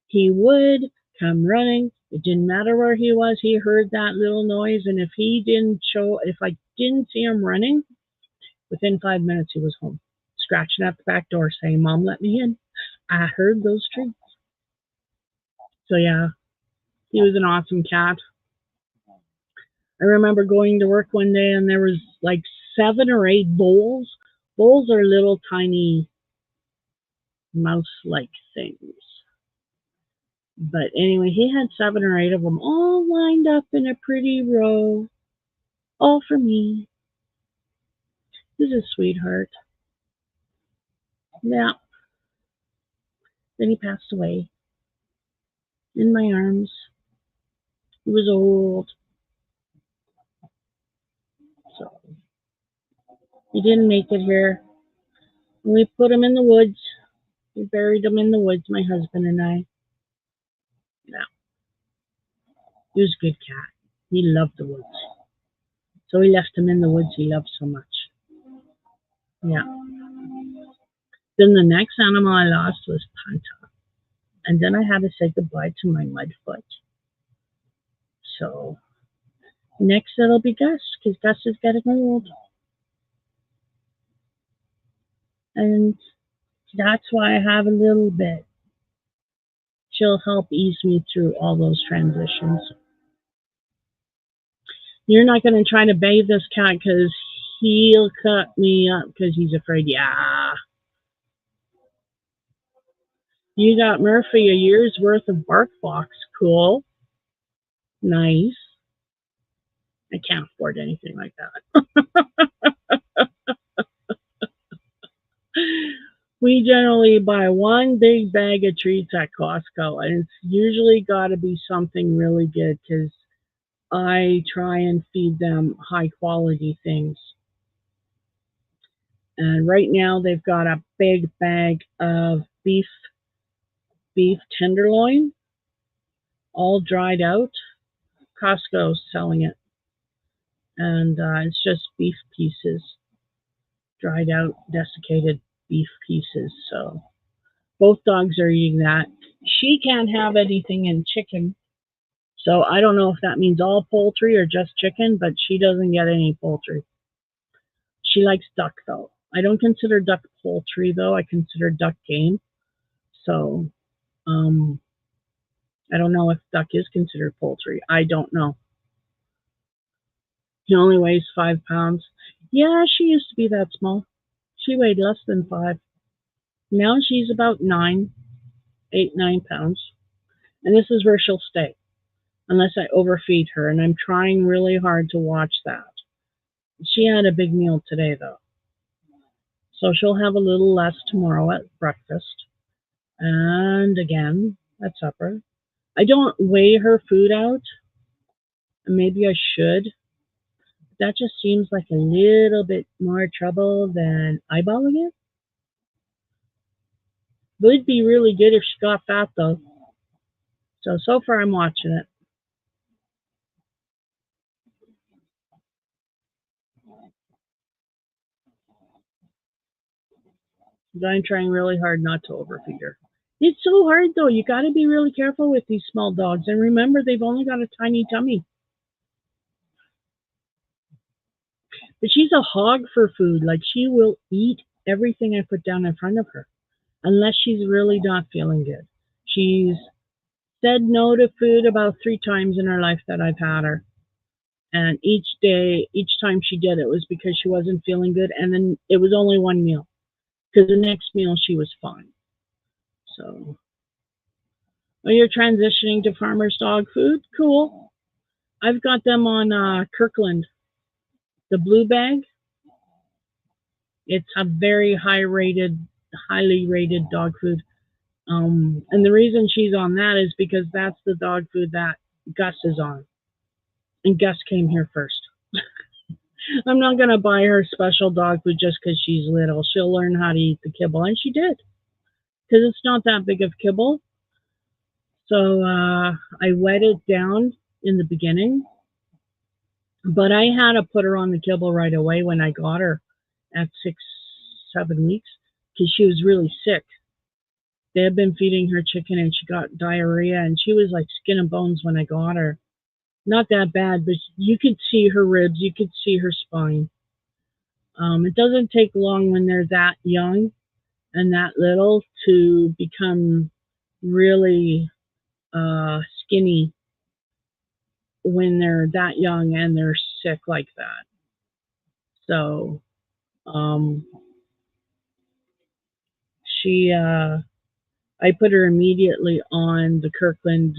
he would come running. It didn't matter where he was. He heard that little noise, and if I didn't see him running, within 5 minutes he was home, scratching at the back door saying, "Mom, let me in. I heard those treats." So yeah, he was an awesome cat. I remember going to work one day and there was like 7 or 8 voles. Voles are little tiny mouse-like things. But anyway, he had 7 or 8 of them all lined up in a pretty row, all for me. He's a sweetheart. Yeah. Then he passed away in my arms. He was old, so he didn't make it here. We put him in the woods. We buried him in the woods, my husband and I. Yeah. He was a good cat. He loved the woods. So we left him in the woods he loved so much. Yeah. Then the next animal I lost was Panta. And then I had to say goodbye to my mudfoot. So next it'll be Gus, because Gus is getting old. And that's why I have a little bit. She'll help ease me through all those transitions. You're not going to try to bathe this cat because he'll cut me up because he's afraid. Yeah. You got Murphy a year's worth of bark box. Cool. Nice. I can't afford anything like that. We generally buy one big bag of treats at Costco, and it's usually got to be something really good because I try and feed them high quality things. And right now they've got a big bag of beef tenderloin, all dried out. Costco's selling it, and it's just beef pieces, dried out, desiccated beef pieces. So both dogs are eating that. She can't have anything in chicken, so I don't know if that means all poultry or just chicken, but she doesn't get any poultry. She likes duck though. I don't consider duck poultry though. I consider duck game. So um, I don't know if duck is considered poultry. I don't know. He only weighs 5 pounds. Yeah, she used to be that small. She weighed less than 5. Now she's about 9 pounds. And this is where she'll stay unless I overfeed her. And I'm trying really hard to watch that. She had a big meal today, though. So she'll have a little less tomorrow at breakfast. And again at supper. I don't weigh her food out. Maybe I should. That just seems like a little bit more trouble than eyeballing it. Would be really good if she got fat, though. So far I'm watching it. I'm trying really hard not to overfeed her. It's so hard, though. You got to be really careful with these small dogs. And remember, they've only got a tiny tummy. But she's a hog for food. Like, she will eat everything I put down in front of her, unless she's really not feeling good. She's said no to food about 3 times in her life that I've had her. And each time she did, it was because she wasn't feeling good. And then it was only one meal, because the next meal she was fine. So, oh, you're transitioning to farmer's dog food? Cool. I've got them on Kirkland, the blue bag. It's a very highly rated dog food. And the reason she's on that is because that's the dog food that Gus is on. And Gus came here first. I'm not going to buy her special dog food just because she's little. She'll learn how to eat the kibble. And she did. Because it's not that big of kibble. So I wet it down in the beginning. But I had to put her on the kibble right away when I got her at 6, 7 weeks. because she was really sick. They had been feeding her chicken and she got diarrhea and she was like skin and bones when I got her. Not that bad, but you could see her ribs, you could see her spine. It doesn't take long when they're that young and that little to become really skinny when they're that young and they're sick like that. So um, I put her immediately on the Kirkland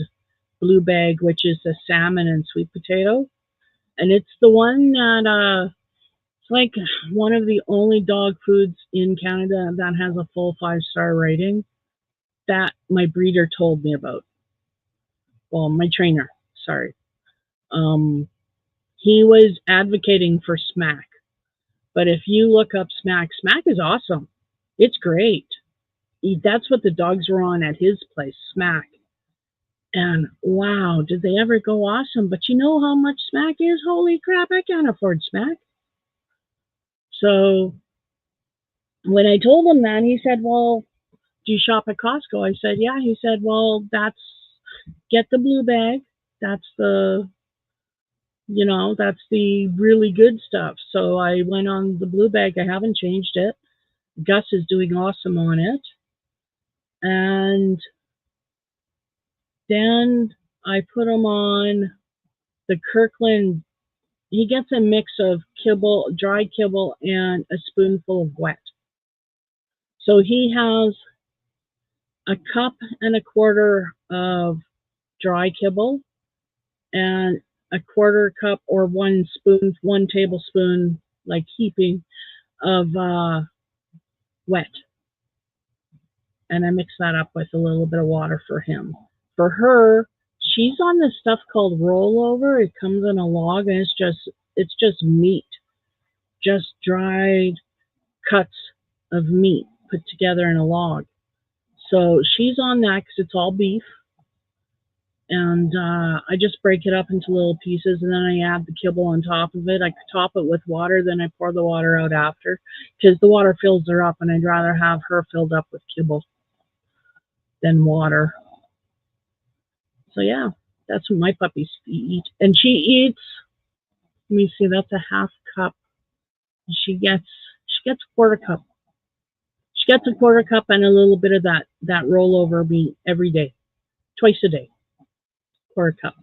Blue Bag, which is the salmon and sweet potato, and it's the one that it's like one of the only dog foods in Canada that has a full 5-star rating that my breeder told me about. Well, my trainer, sorry. Um, he was advocating for Smack, but if you look up Smack, Smack is awesome. It's great. That's what the dogs were on at his place, Smack. And wow, did they ever go awesome? But you know how much Smack is? Holy crap, I can't afford Smack. So when I told him that, he said, well, do you shop at Costco? I said, yeah. He said, well, get the blue bag. That's that's the really good stuff. So I went on the blue bag. I haven't changed it. Gus is doing awesome on it. And then I put him on the Kirkland. He gets a mix of kibble, dry kibble, and a spoonful of wet. So he has a cup and a quarter of dry kibble and a quarter cup or 1 tablespoon, like heaping, of wet. And I mix that up with a little bit of water for him. For her, she's on this stuff called rollover. It comes in a log and it's just meat, just dried cuts of meat put together in a log. So she's on that because it's all beef. And I just break it up into little pieces, and then I add the kibble on top of it. I top it with water, then I pour the water out after, because the water fills her up, and I'd rather have her filled up with kibble than water. So yeah, that's what my puppies eat. And she eats, let me see, that's a half cup. She gets a quarter cup. She gets a quarter cup and a little bit of that rollover meat every day, twice a day, quarter cup.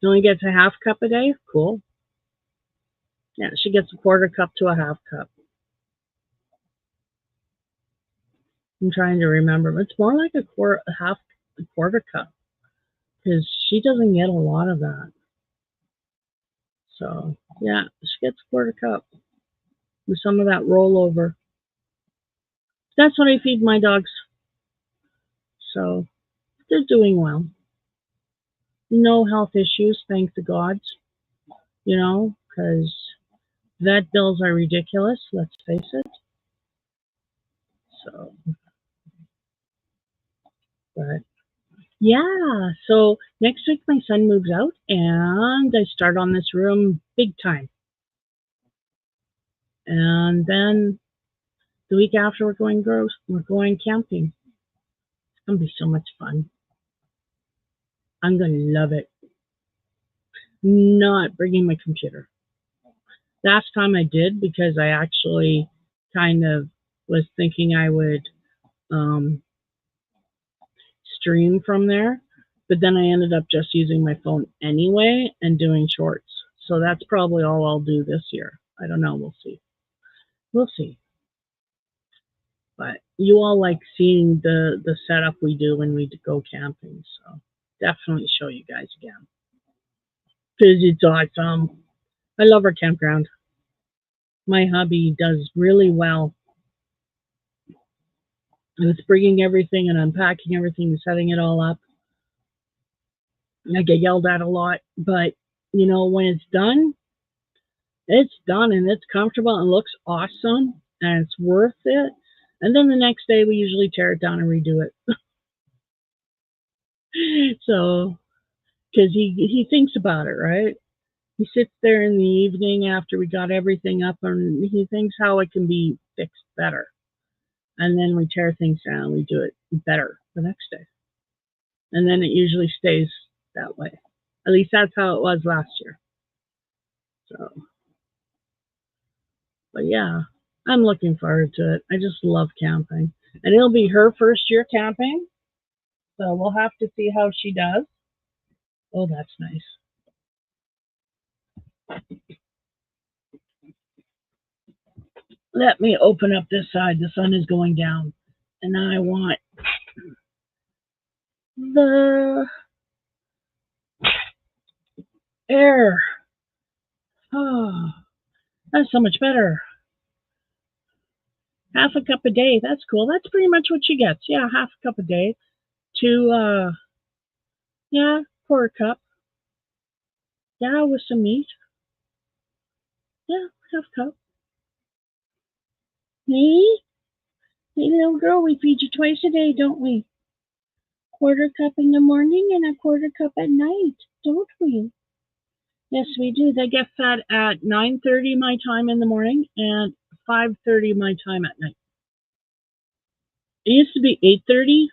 She only gets a half cup a day. Cool. Yeah, she gets a quarter cup to a half cup. I'm trying to remember. It's more like a quarter cup, because she doesn't get a lot of that. So yeah, she gets a quarter cup with some of that rollover. That's what I feed my dogs. So they're doing well. No health issues, thank the gods. Because vet bills are ridiculous, let's face it. So, but yeah, so next week my son moves out and I start on this room big time. And then the week after we're going camping. It's gonna be so much fun. I'm gonna love it. Not bringing my computer. Last time I did, because I actually kind of was thinking I would stream from there, but then I ended up just using my phone anyway and doing shorts. So that's probably all I'll do this year. I don't know. We'll see. We'll see. But you all like seeing the setup we do when we go camping. So definitely show you guys again, because it's awesome. I love our campground. My hubby does really well with bringing everything and unpacking everything and setting it all up. I get yelled at a lot, but when it's done and it's comfortable and looks awesome and it's worth it. And then the next day we usually tear it down and redo it. So, because he thinks about it, right? He sits there in the evening after we got everything up and he thinks how it can be fixed better. And then we tear things down and we do it better the next day. And then it usually stays that way. At least that's how it was last year. So, but yeah, I'm looking forward to it. I just love camping. And it'll be her first year camping. So we'll have to see how she does. Oh, that's nice. Let me open up this side. The sun is going down. And I want the air. Oh, that's so much better. Half a cup a day. That's cool. That's pretty much what she gets. Yeah, half a cup a day. Two, yeah, quarter cup. Yeah, with some meat. Yeah, half cup. Hey, hey, little girl, we feed you twice a day, don't we? Quarter cup in the morning and a quarter cup at night, don't we? Yes, we do. They get fed at 9:30 my time in the morning and 5:30 my time at night. It used to be 8:30,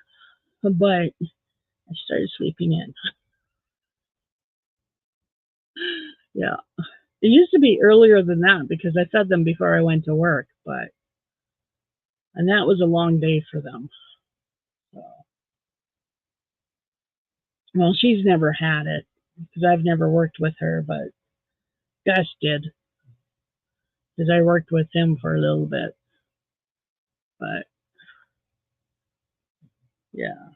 but I started sleeping in. Yeah. It used to be earlier than that because I fed them before I went to work, but and that was a long day for them. So, well, she's never had it because I've never worked with her, but Gus did because I worked with him for a little bit. But yeah.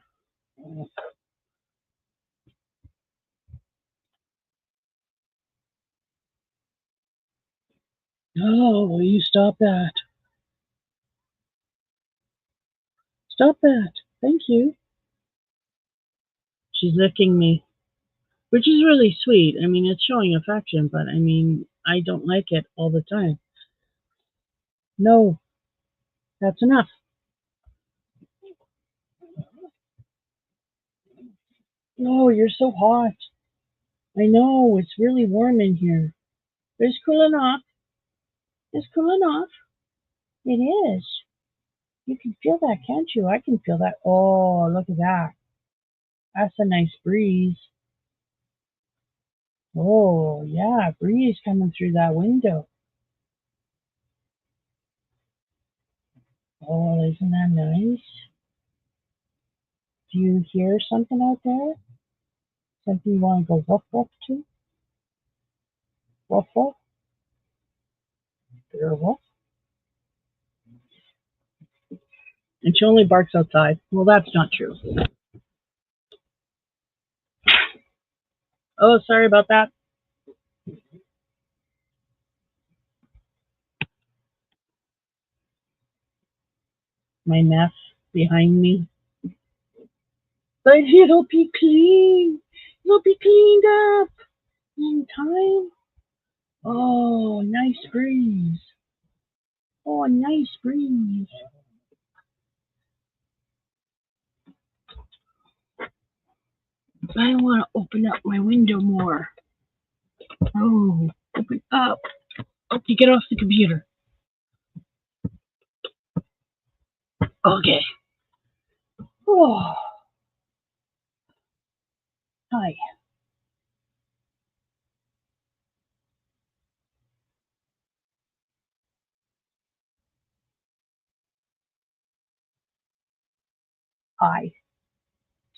Oh, will you stop that? Stop that. Thank you. She's licking me, which is really sweet. I mean, it's showing affection, but I mean, I don't like it all the time. No, that's enough. No, you're so hot. I know, it's really warm in here. It's cooling off. It's cooling off. It is. You can feel that, can't you? I can feel that. Oh, look at that. That's a nice breeze. Oh, yeah, breeze coming through that window. Oh, isn't that nice? Do you hear something out there? Something you want to go woof woof to? Woof woof? You're a woof? And she only barks outside. Well, that's not true. Oh, sorry about that. My mess behind me. But it'll be clean. It'll be cleaned up in time. Oh, nice breeze. Oh, nice breeze. I want to open up my window more. Oh, open up. Okay, get off the computer. Okay. Oh, hi. Hi.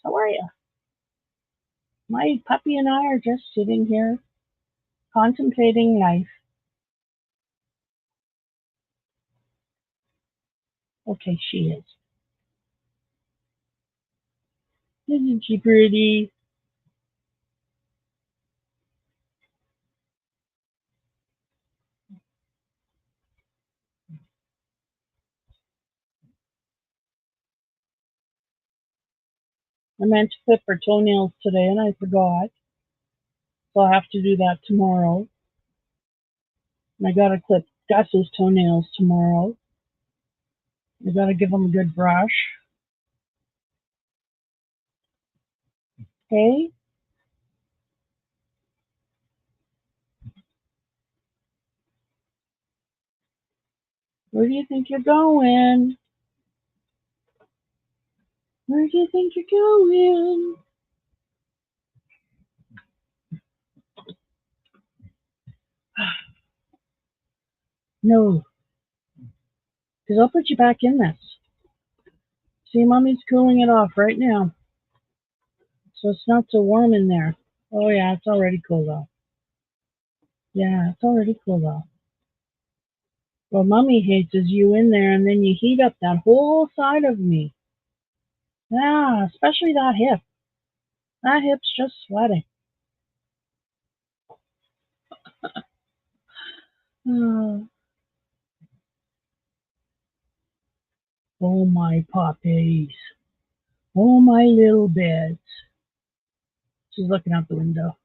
How are you? My puppy and I are just sitting here contemplating life. Okay, she is. Isn't she pretty? I meant to clip her toenails today and I forgot. So I'll have to do that tomorrow. And I gotta clip Gus's toenails tomorrow. I gotta give him a good brush. Okay? Where do you think you're going? Where do you think you're going? No, because I'll put you back in this. See, Mommy's cooling it off right now, so it's not so warm in there. Oh yeah, it's already cooled off. Yeah, it's already cooled off. What Mommy hates is you in there and then you heat up that whole side of me. Yeah, especially that hip. That hip's just sweating. Oh, oh my puppies. Oh my little beds. She's looking out the window.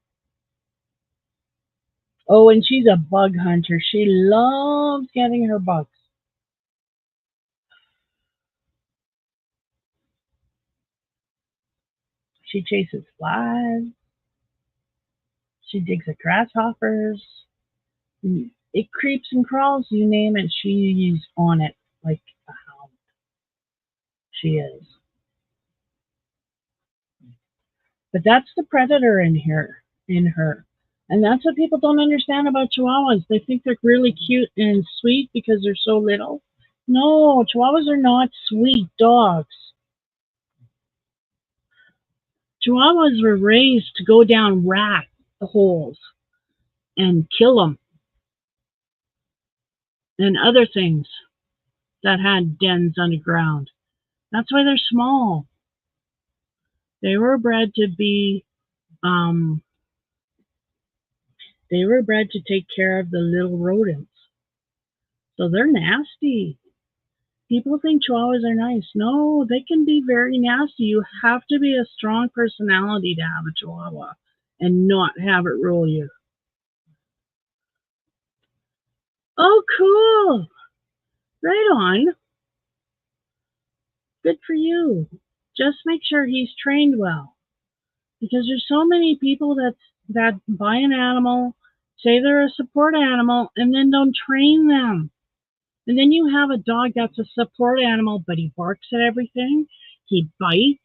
Oh, and she's a bug hunter. She loves getting her bugs. She chases flies. She digs at grasshoppers. It creeps and crawls, you name it, she's on it like a hound. She is. But that's the predator in her. And that's what people don't understand about Chihuahuas. They think they're really cute and sweet because they're so little. No, Chihuahuas are not sweet dogs. Chihuahuas were raised to go down rat holes and kill them and other things that had dens underground. That's why they're small. They were bred to be, um, they were bred to take care of the little rodents. So they're nasty. People think Chihuahuas are nice. No, they can be very nasty. You have to be a strong personality to have a Chihuahua and not have it rule you. Oh, cool. Right on. Good for you. Just make sure he's trained well. Because there's so many people that buy an animal, say they're a support animal, and then don't train them. And then you have a dog that's a support animal, but he barks at everything. He bites.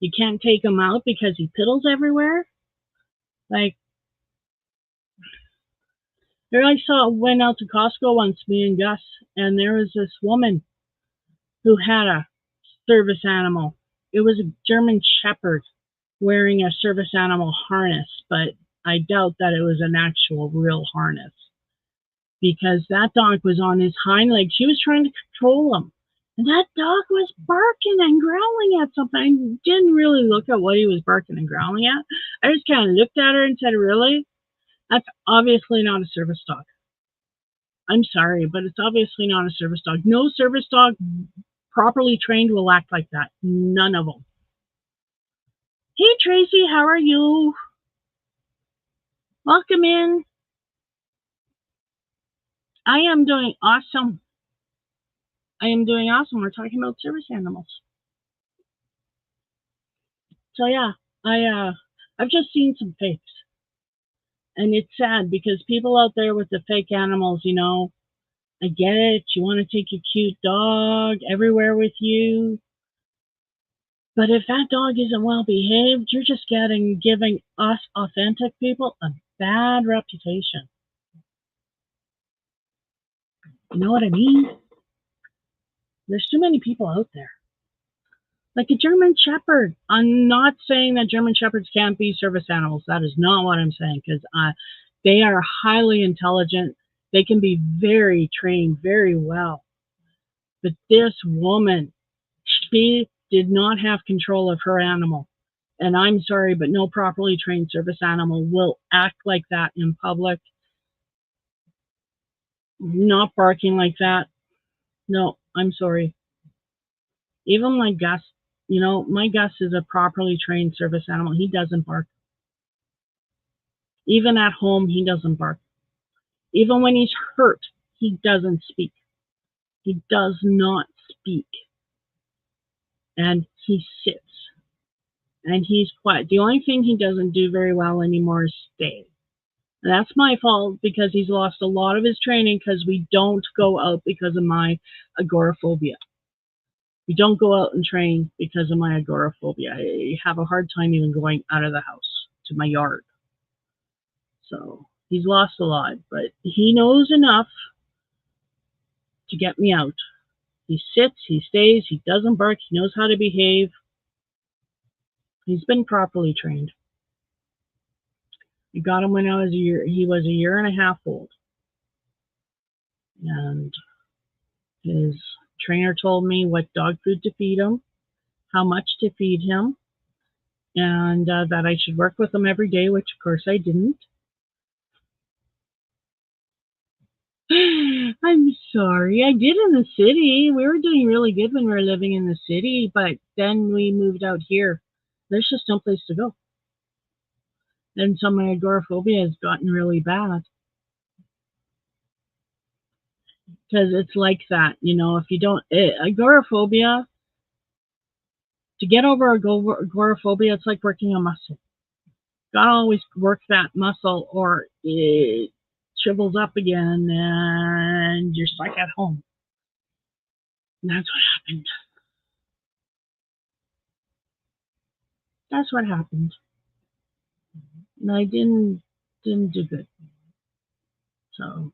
You can't take him out because he piddles everywhere. Like, there went out to Costco once, me and Gus, and there was this woman who had a service animal. It was a German Shepherd wearing a service animal harness, but I doubt that it was an actual real harness because that dog was on his hind legs. She was trying to control him. And that dog was barking and growling at something. I didn't really look at what he was barking and growling at. I just kind of looked at her and said, really? That's obviously not a service dog. I'm sorry, but it's obviously not a service dog. No service dog properly trained will act like that. None of them. Hey, Tracy, how are you? Welcome in. I am doing awesome. I am doing awesome. We're talking about service animals. So yeah, I've just seen some fakes. And it's sad because people out there with the fake animals, I get it. You want to take your cute dog everywhere with you. But if that dog isn't well behaved, you're just giving us authentic people a bad reputation. You know what I mean? There's too many people out there. Like a German Shepherd. I'm not saying that German Shepherds can't be service animals. That is not what I'm saying, because they are highly intelligent. They can be very trained very well. But this woman, she did not have control of her animal. And I'm sorry, but no properly trained service animal will act like that in public. Not barking like that. No, I'm sorry. Even my Gus, my Gus is a properly trained service animal. He doesn't bark. Even at home, he doesn't bark. Even when he's hurt, he doesn't speak. He does not speak. And he sits. And he's quiet. The only thing he doesn't do very well anymore is stay. And that's my fault because he's lost a lot of his training because we don't go out because of my agoraphobia. We don't go out and train because of my agoraphobia. I have a hard time even going out of the house to my yard. So he's lost a lot, but he knows enough to get me out. He sits, he stays, he doesn't bark, he knows how to behave. He's been properly trained. I got him when he was a year and a half old. And his trainer told me what dog food to feed him, how much to feed him, and that I should work with him every day, which of course I didn't. I'm sorry. I did in the city. We were doing really good when we were living in the city, but then we moved out here. There's just no place to go. And so my agoraphobia has gotten really bad. Because it's like that, if you don't, agoraphobia, to get over agoraphobia, it's like working a muscle. Gotta always work that muscle or it shrivels up again and you're stuck at home. And that's what happened. That's what happened. And I didn't do good. So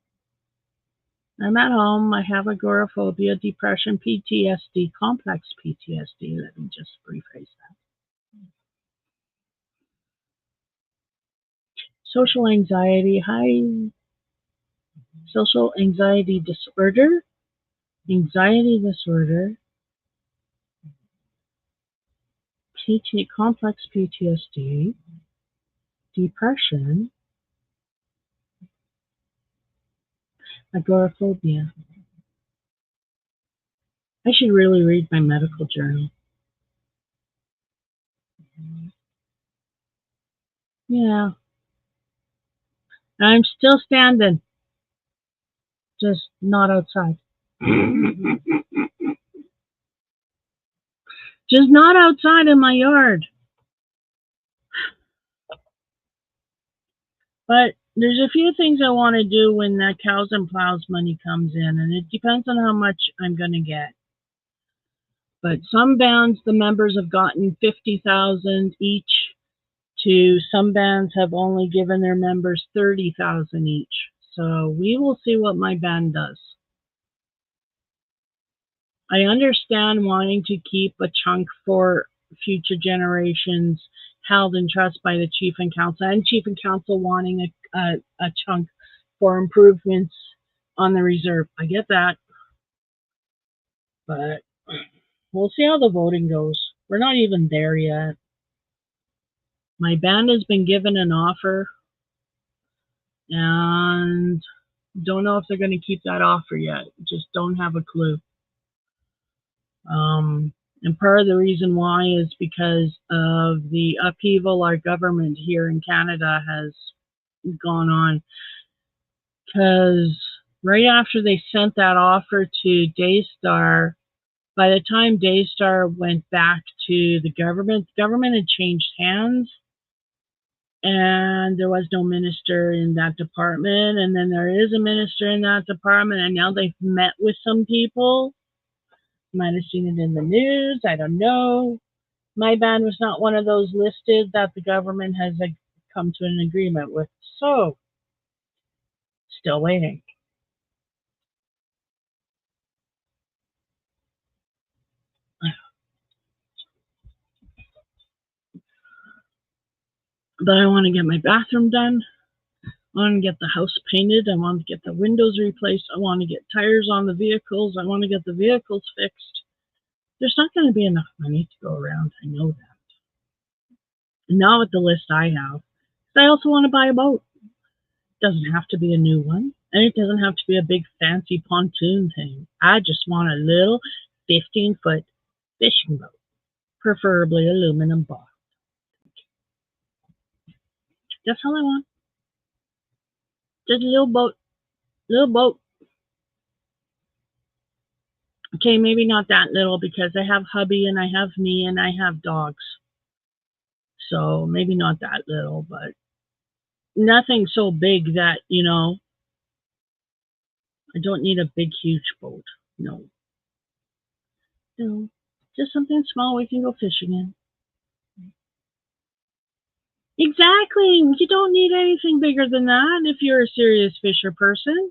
I'm at home. I have agoraphobia, depression, PTSD, complex PTSD. Let me just rephrase that. Social anxiety, social anxiety disorder, complex PTSD, depression, agoraphobia. I should really read my medical journal. Yeah. I'm still standing, just not outside. Just not outside in my yard. But there's a few things I want to do when that cows and plows money comes in, and it depends on how much I'm going to get. But some bands, the members have gotten 50,000 each. To some bands have only given their members 30,000 each. So we will see what my band does. I understand wanting to keep a chunk for future generations held in trust by the chief and council, and chief and council wanting a chunk for improvements on the reserve. I get that, but we'll see how the voting goes. We're not even there yet. My band has been given an offer, and don't know if they're going to keep that offer yet. Just don't have a clue. And part of the reason why is because of the upheaval our government here in Canada has gone on. Because right after they sent that offer to Daystar, by the time Daystar went back to the government had changed hands. And there was no minister in that department. And then there is a minister in that department. And now they've met with some people. Might have seen it in the news. I don't know. My band was not one of those listed that the government has come to an agreement with. So, still waiting. But I want to get my bathroom done. I want to get the house painted. I want to get the windows replaced. I want to get tires on the vehicles. I want to get the vehicles fixed. There's not going to be enough money to go around. I know that. Not with the list I have. I also want to buy a boat. It doesn't have to be a new one. And it doesn't have to be a big fancy pontoon thing. I just want a little 15-foot fishing boat. Preferably aluminum box. That's all I want. Just a little boat. Little boat. Okay, maybe not that little because I have hubby and I have me and I have dogs. So maybe not that little, but nothing so big that, I don't need a big, huge boat. No. No. Just something small we can go fishing in. Exactly. You don't need anything bigger than that if you're a serious fisher person.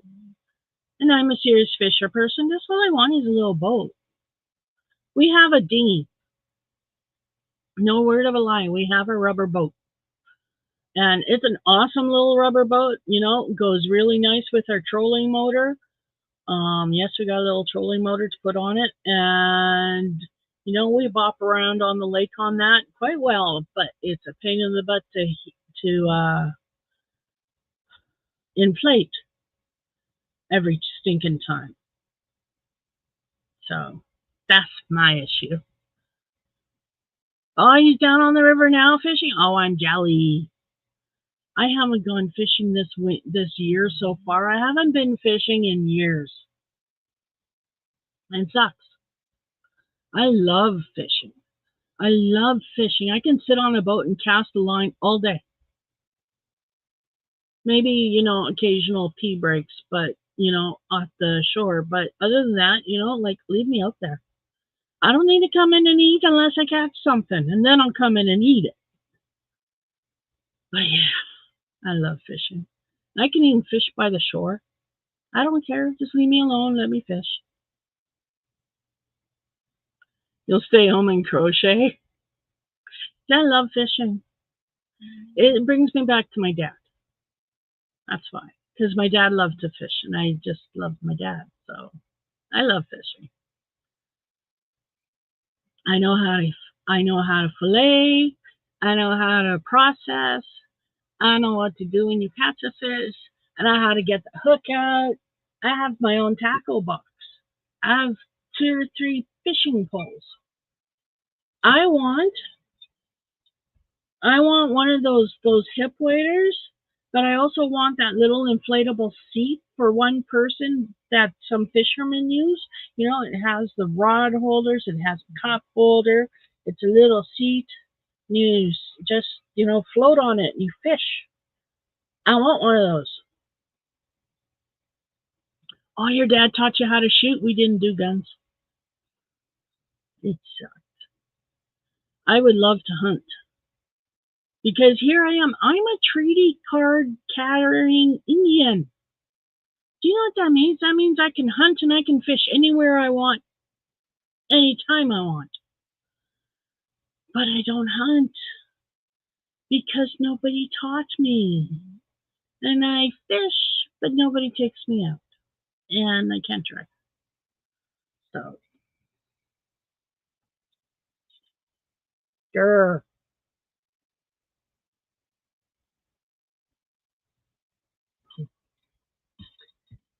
And I'm a serious fisher person. That's all I want is a little boat. We have a dinghy. No word of a lie. We have a rubber boat. And it's an awesome little rubber boat. Goes really nice with our trolling motor. Yes, we got a little trolling motor to put on it. And, we bop around on the lake on that quite well. But it's a pain in the butt to inflate every stinking time. So that's my issue. Oh, he's down on the river now fishing? Oh, I'm jelly. I haven't gone fishing this year so far. I haven't been fishing in years. And it sucks. I love fishing. I love fishing. I can sit on a boat and cast a line all day. Maybe, occasional pee breaks, but, off the shore. But other than that, leave me out there. I don't need to come in and eat unless I catch something, and then I'll come in and eat it. But yeah, I love fishing. I can even fish by the shore. I don't care. Just leave me alone. Let me fish. You'll stay home and crochet. I love fishing. It brings me back to my dad. That's why. Because my dad loved to fish, and I just loved my dad. So I love fishing. I know how to. I know how to fillet. I know how to process. I know what to do when you catch a fish. I know how to get the hook out. I have my own tackle box. I have 2 or 3 fishing poles. I want one of those hip waders, but I also want that little inflatable seat for one person that some fishermen use. It has the rod holders, it has a cup holder, it's a little seat. You just, float on it and you fish. I want one of those. Oh, your dad taught you how to shoot? We didn't do guns. It sucked. I would love to hunt. Because here I am. I'm a treaty card carrying Indian. Do you know what that means? That means I can hunt and I can fish anywhere I want, anytime I want. But I don't hunt because nobody taught me. And I fish, but nobody takes me out. And I can't try. So, grr.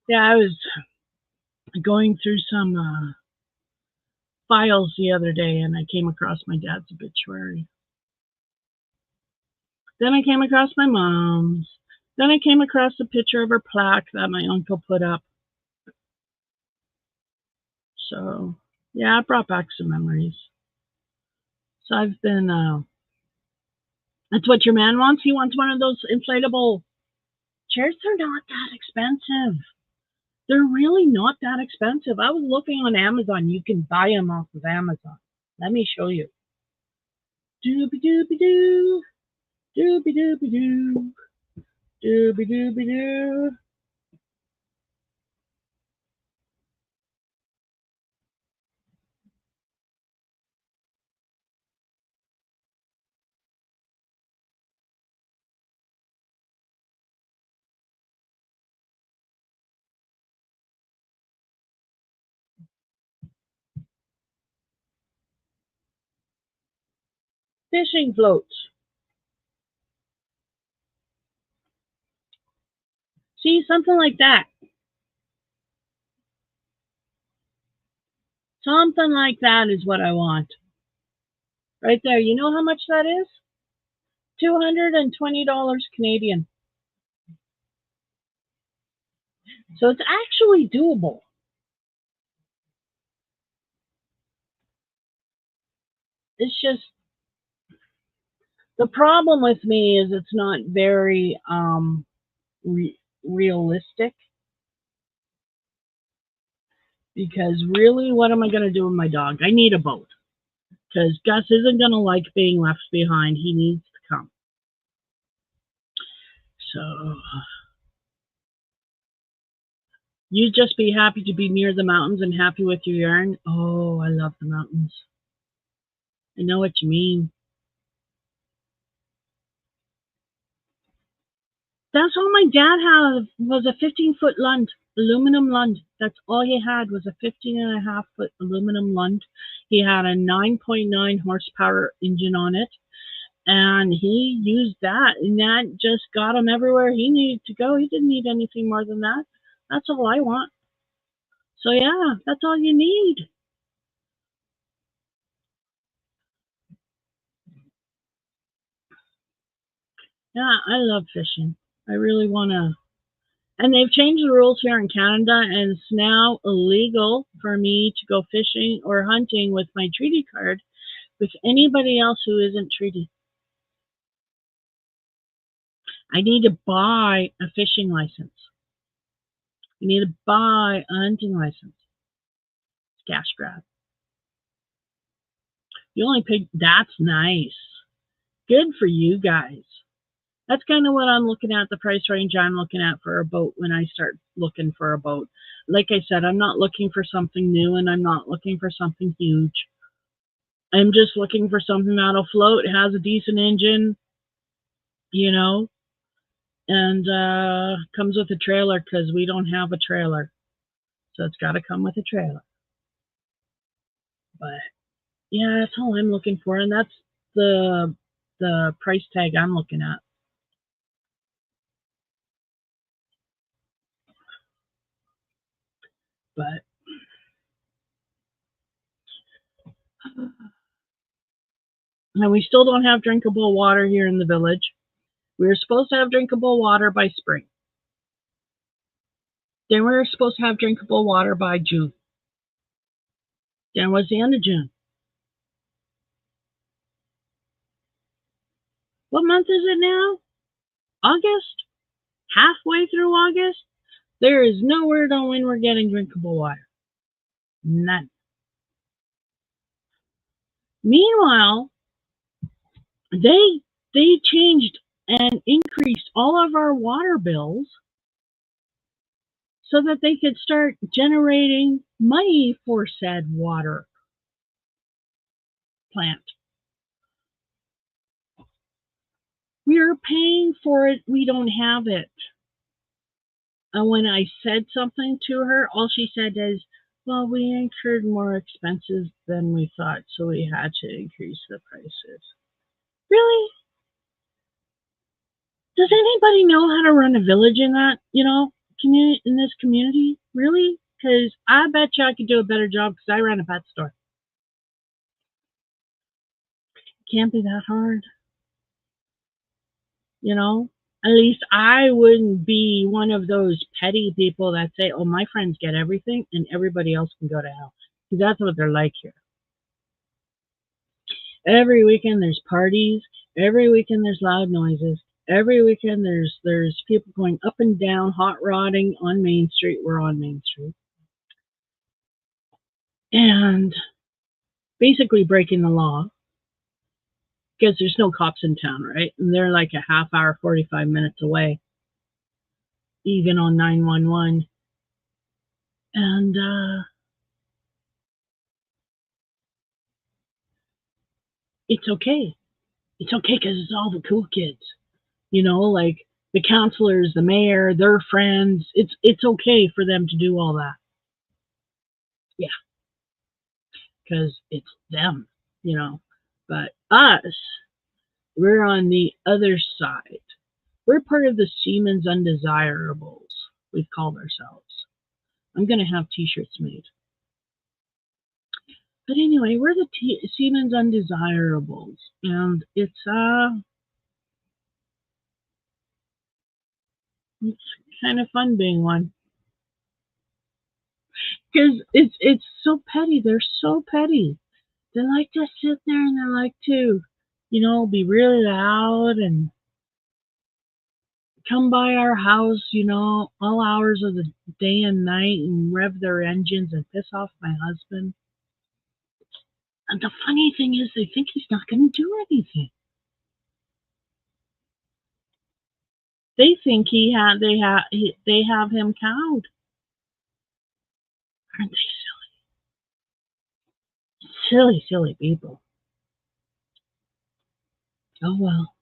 Yeah, I was going through some files the other day and I came across my dad's obituary. Then I came across my mom's. Then I came across a picture of her plaque that my uncle put up. So, yeah, it brought back some memories. So I've been, that's what your man wants? He wants one of those inflatable chairs. They're not that expensive. They're really not that expensive. I was looking on Amazon. You can buy them off of Amazon. Let me show you. Doobie doobie doo. Doobie doobie doo. Doobie doobie doo. Fishing floats. See, something like that. Something like that is what I want. Right there. You know how much that is? $220 Canadian. So it's actually doable. It's just The problem with me is it's not very realistic, because really, what am I going to do with my dog? I need a boat, because Gus isn't going to like being left behind. He needs to come. So you'd just be happy to be near the mountains and happy with your yarn. Oh, I love the mountains. I know what you mean. That's all my dad had, was a 15-foot Lund, aluminum Lund. That's all he had, was a 15.5-foot aluminum Lund. He had a 9.9 horsepower engine on it, and he used that, and that just got him everywhere he needed to go. He didn't need anything more than that. That's all I want. So yeah, that's all you need. Yeah, I love fishing. I really want to. And they've changed the rules here in Canada, and it's now illegal for me to go fishing or hunting with my treaty card with anybody else who isn't treaty. I need to buy a fishing license. I need to buy a hunting license. It's cash grab. You only pay. That's nice. Good for you guys. That's kind of what I'm looking at, the price range I'm looking at for a boat when I start looking for a boat. Like I said, I'm not looking for something new, and I'm not looking for something huge. I'm just looking for something that'll float, has a decent engine, you know, and comes with a trailer, because we don't have a trailer. So it's got to come with a trailer. But yeah, that's all I'm looking for, and that's the price tag I'm looking at. But and we still don't have drinkable water here in the village. We were supposed to have drinkable water by spring. Then we were supposed to have drinkable water by June. Then was the end of June. What month is it now? August? Halfway through August? There is no word on when we're getting drinkable water. None. Meanwhile, they changed and increased all of our water bills so that they could start generating money for said water plant. We are paying for it. We don't have it. And when I said something to her, all she said is, well, we incurred more expenses than we thought, so we had to increase the prices. Really? Does anybody know how to run a village in that, in this community? Really? Because I bet you I could do a better job, because I ran a pet store. Can't be that hard. At least I wouldn't be one of those petty people that say, oh, my friends get everything and everybody else can go to hell. Because that's what they're like here. Every weekend there's parties. Every weekend there's loud noises. Every weekend there's people going up and down, hot rodding on Main Street. We're on Main Street. And basically breaking the law, because there's no cops in town, right? And they're like a half hour, 45 minutes away, even on 911. And it's okay. It's okay, because it's all the cool kids, like the counselors, the mayor, their friends. It's okay for them to do all that. Yeah, because it's them, But us, we're on the other side. We're part of the Siemens Undesirables, we've called ourselves. I'm going to have t-shirts made. But anyway, we're the Siemens Undesirables, and it's kind of fun being one. Because it's so petty. They're so petty. They like to sit there and they like to be really loud and come by our house, all hours of the day and night and rev their engines and piss off my husband. And the funny thing is, they think he's not going to do anything. They think they have him cowed. Aren't they silly, silly people? Oh well.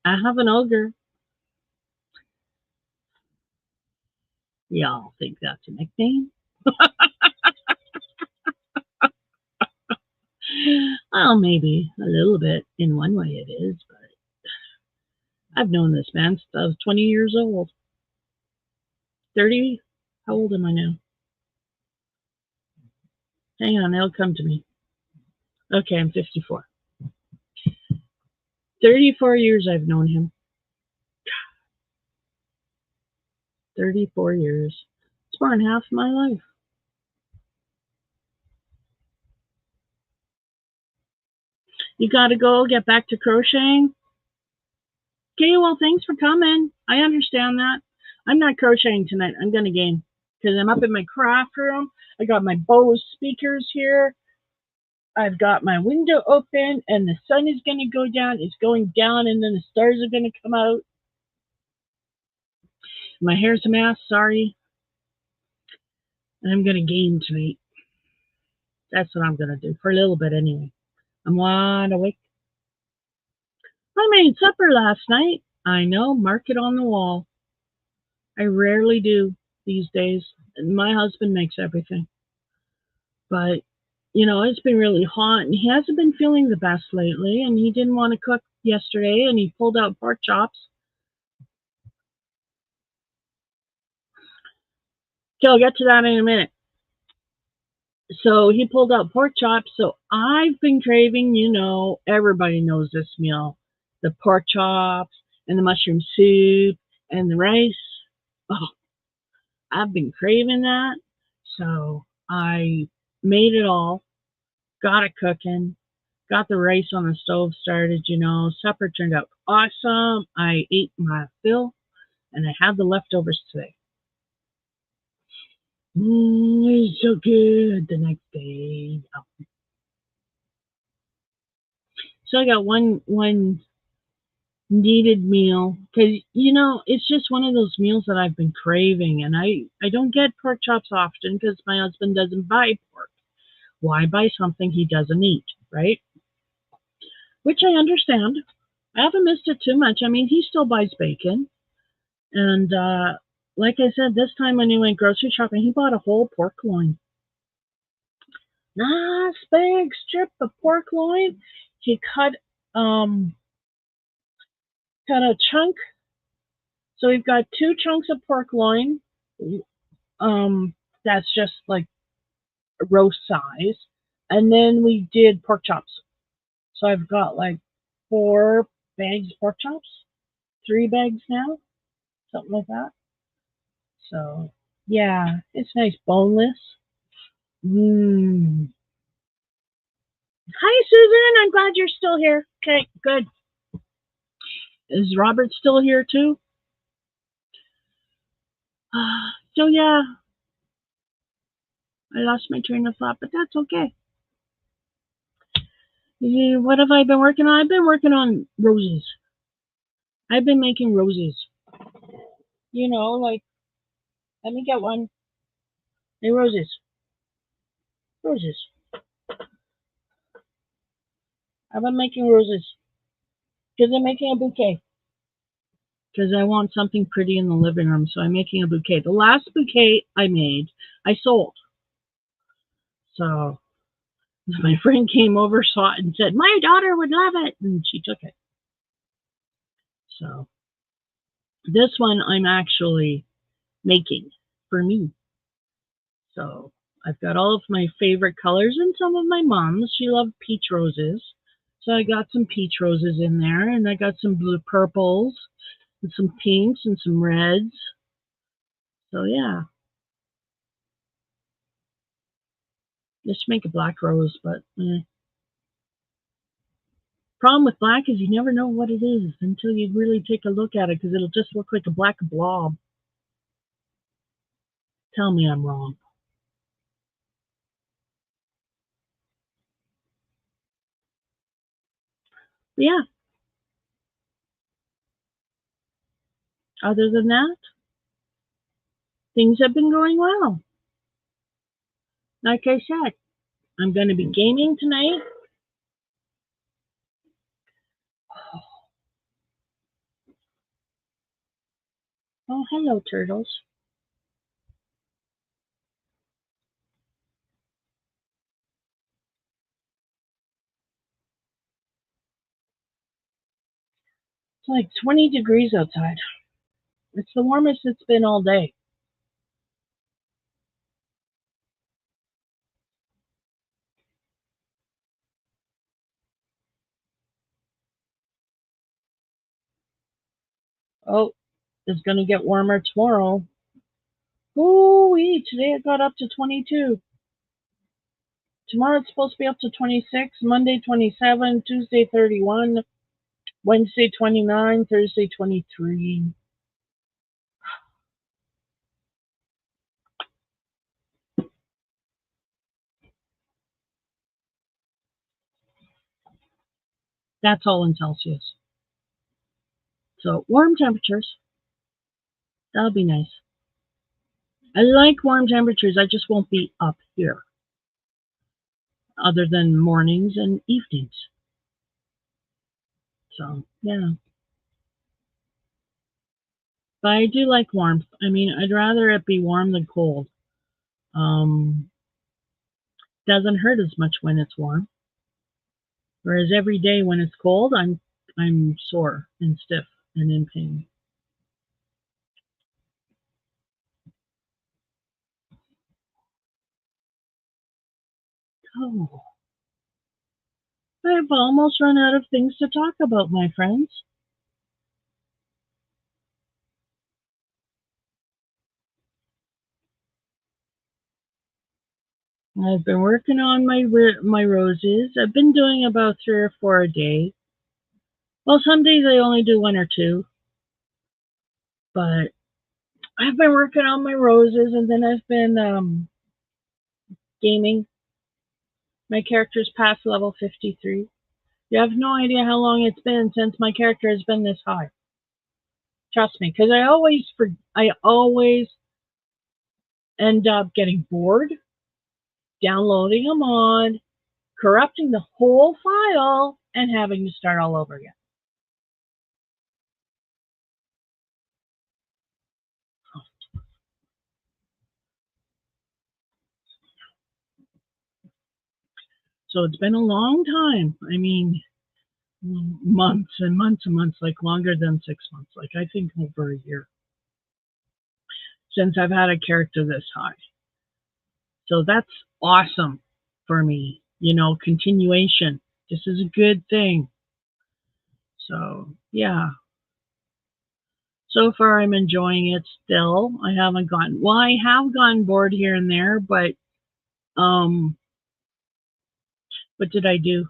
I have an ogre. Y'all think that's a nickname? Well, maybe a little bit. In one way, it is, but I've known this man since I was 20 years old. 30? How old am I now? Hang on, it'll come to me. Okay, I'm 54. 34 years I've known him. 34 years. It's more than half my life. You gotta go get back to crocheting? Okay, well, thanks for coming. I understand that. I'm not crocheting tonight. I'm gonna game because I'm up in my craft room. I got my Bose speakers here. I've got my window open, and the sun is gonna go down. It's going down, and then the stars are gonna come out. My hair's a mess. Sorry. And I'm gonna game tonight. That's what I'm gonna do for a little bit anyway. I'm wide awake. I made supper last night. I know, mark it on the wall. I rarely do these days. My husband makes everything. But, it's been really hot and he hasn't been feeling the best lately and he didn't want to cook yesterday and he pulled out pork chops. Okay, I'll get to that in a minute. So he pulled out pork chops. So I've been craving, everybody knows this meal, the pork chops and the mushroom soup and the rice. Oh, I've been craving that. So I made it all, got it cooking, got the rice on the stove started, supper turned out awesome. I ate my fill and I had the leftovers today. It's so good the next day. So I got one needed meal because it's just one of those meals that I've been craving, and I don't get pork chops often because my husband doesn't buy pork. Why buy something he doesn't eat, right? Which I understand. I haven't missed it too much. I mean, he still buys bacon, and like I said, this time when he went grocery shopping, he bought a whole pork loin. Nice big strip of pork loin. He cut a chunk. So we've got two chunks of pork loin. That's just like roast size. And then we did pork chops. So I've got like 4 bags of pork chops, 3 bags now, something like that. So yeah, it's nice, boneless. Mmm. Hi, Susan. I'm glad you're still here. Okay, good. Is Robert still here too? So yeah, I lost my train of thought, but that's okay. What have I been working on? I've been working on roses. I've been making roses. Like, let me get one. Hey, roses. Roses. I've been making roses because I'm making a bouquet. Because I want something pretty in the living room, so I'm making a bouquet. The last bouquet I made, I sold. So my friend came over, saw it, and said, "My daughter would love it," and she took it. So this one I'm actually making for me. So I've got all of my favorite colors and some of my mom's. She loved peach roses. So I got some peach roses in there and I got some blue purples and some pinks and some reds. So yeah, just make a black rose, but Problem with black is you never know what it is until you really take a look at it because it'll just look like a black blob. Tell me I'm wrong. But yeah, other than that, things have been going well. Like I said, I'm going to be gaming tonight. Oh, hello, turtles. It's like 20 degrees outside. It's the warmest it's been all day. Oh, it's going to get warmer tomorrow. Ooh, today it got up to 22. Tomorrow it's supposed to be up to 26, Monday 27, Tuesday 31, Wednesday 29, Thursday 23. That's all in Celsius. So warm temperatures. That'll be nice. I like warm temperatures. I just won't be up here other than mornings and evenings. So, yeah. But I do like warmth. I mean, I'd rather it be warm than cold. Um, doesn't hurt as much when it's warm. Whereas every day when it's cold, I'm sore and stiff and in pain. Oh, I've almost run out of things to talk about, my friends. I've been working on my roses. I've been doing about 3 or 4 a day. Well, some days I only do 1 or 2, but I've been working on my roses, and then I've been gaming. My character's past level 53. You have no idea how long it's been since my character has been this high. Trust me, because I always end up getting bored, downloading a mod, corrupting the whole file, and having to start all over again. So it's been a long time. I mean, months and months and months, like longer than 6 months, like I think over a year since I've had a character this high. So that's awesome for me. Continuation. This is a good thing. So, yeah. So far, I'm enjoying it still. I have gotten bored here and there, but, what did I do?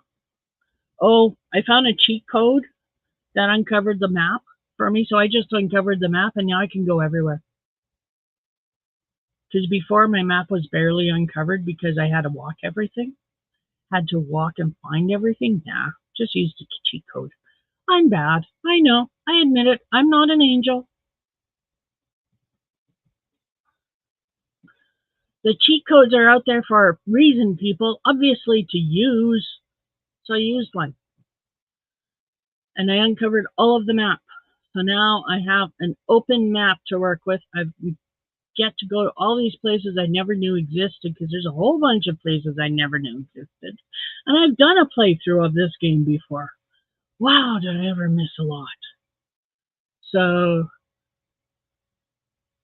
Oh, I found a cheat code that uncovered the map for me. So I just uncovered the map and now I can go everywhere. Because before my map was barely uncovered because I had to walk everything. Had to walk and find everything. Nah, just used a cheat code. I'm bad. I know. I admit it. I'm not an angel. The cheat codes are out there for a reason, people. Obviously to use. So I used one. And I uncovered all of the map. So now I have an open map to work with. I get to go to all these places I never knew existed because there's a whole bunch of places I never knew existed. And I've done a playthrough of this game before. Wow, did I ever miss a lot. So,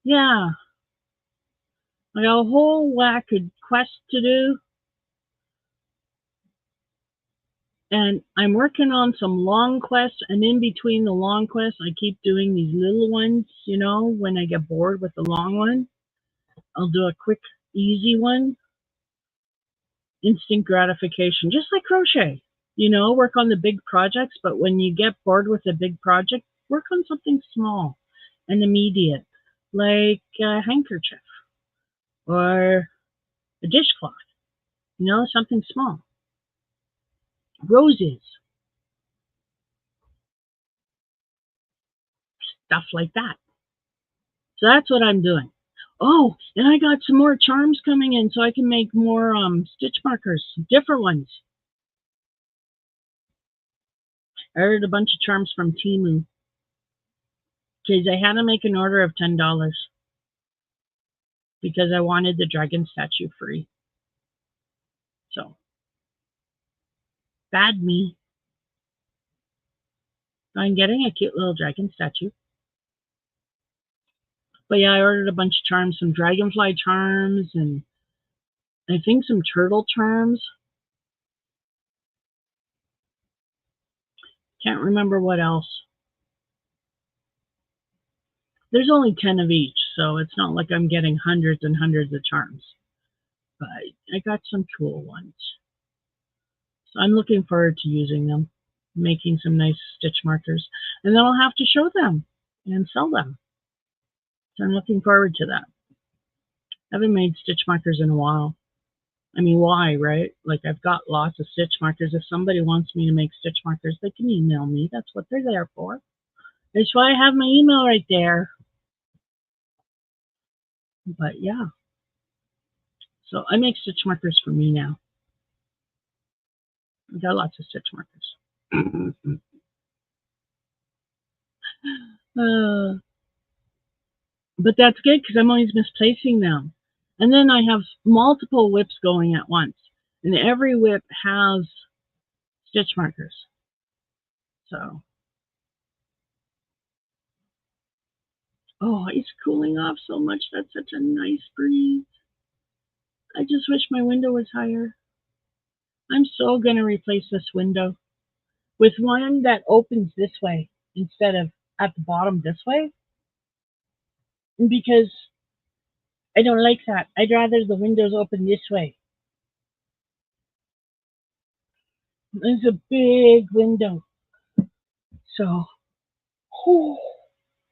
yeah, I got a whole whack of quests to do. And I'm working on some long quests, and in between the long quests, I keep doing these little ones, when I get bored with the long one. I'll do a quick, easy one. Instant gratification, just like crochet. Work on the big projects, but when you get bored with a big project, work on something small and immediate, like a handkerchief or a dishcloth, something small. Roses, stuff like that. So that's what I'm doing. Oh, and I got some more charms coming in so I can make more stitch markers, different ones. I ordered a bunch of charms from Temu because I had to make an order of $10 because I wanted the dragon statue free. So, bad me. I'm getting a cute little dragon statue. But yeah, I ordered a bunch of charms, some dragonfly charms, and I think some turtle charms. Can't remember what else. There's only 10 of each, so it's not like I'm getting hundreds and hundreds of charms. But I got some cool ones. So I'm looking forward to using them, making some nice stitch markers, and then I'll have to show them and sell them. So I'm looking forward to that. I haven't made stitch markers in a while. I mean, why, right? Like, I've got lots of stitch markers. If somebody wants me to make stitch markers, they can email me. That's what they're there for. That's why I have my email right there. But yeah. So I make stitch markers for me now. I've got lots of stitch markers. But that's good because I'm always misplacing them. And then I have multiple whips going at once. And every whip has stitch markers. So, oh, it's cooling off so much. That's such a nice breeze. I just wish my window was higher. I'm so going to replace this window with one that opens this way instead of at the bottom this way because I don't like that. I'd rather the windows open this way. It's a big window. So, oh,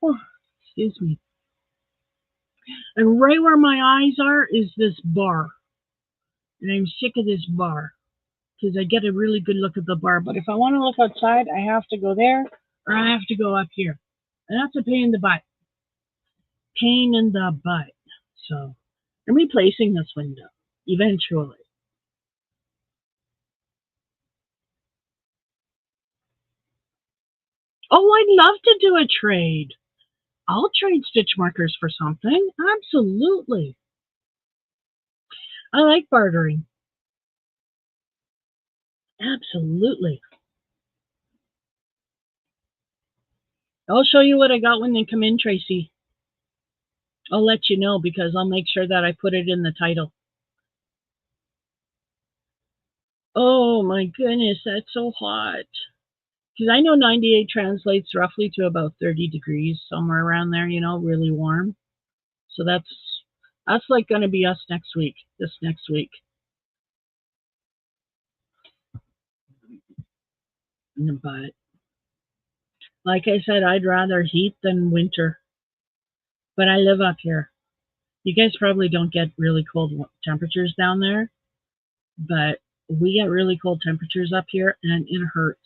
oh, excuse me. And right where my eyes are is this bar. And I'm sick of this bar because I get a really good look at the bar. But if I want to look outside, I have to go there or I have to go up here. And that's a pain in the butt. Pain in the butt. So I'm replacing this window eventually. Oh, I'd love to do a trade. I'll trade stitch markers for something. Absolutely. I like bartering. Absolutely. I'll show you what I got when they come in, Tracy. I'll let you know because I'll make sure that I put it in the title. Oh my goodness, that's so hot. Because I know 98 translates roughly to about 30 degrees, somewhere around there, really warm. So that's like going to be us next week, this next week. But like I said, I'd rather heat than winter. But I live up here. You guys probably don't get really cold temperatures down there, but we get really cold temperatures up here and it hurts.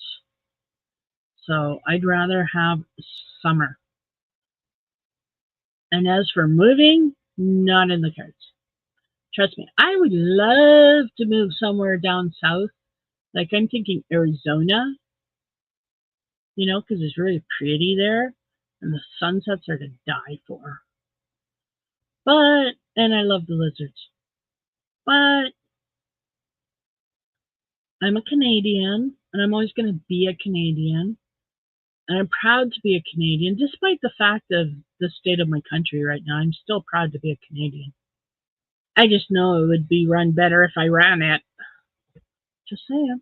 So I'd rather have summer. And as for moving, not in the cards. Trust me, I would love to move somewhere down south. Like I'm thinking Arizona, because it's really pretty there and the sunsets are to die for. And I love the lizards. But I'm a Canadian and I'm always going to be a Canadian. And I'm proud to be a Canadian, despite the fact of the state of my country right now. I'm still proud to be a Canadian. I just know it would be run better if I ran it. Just saying.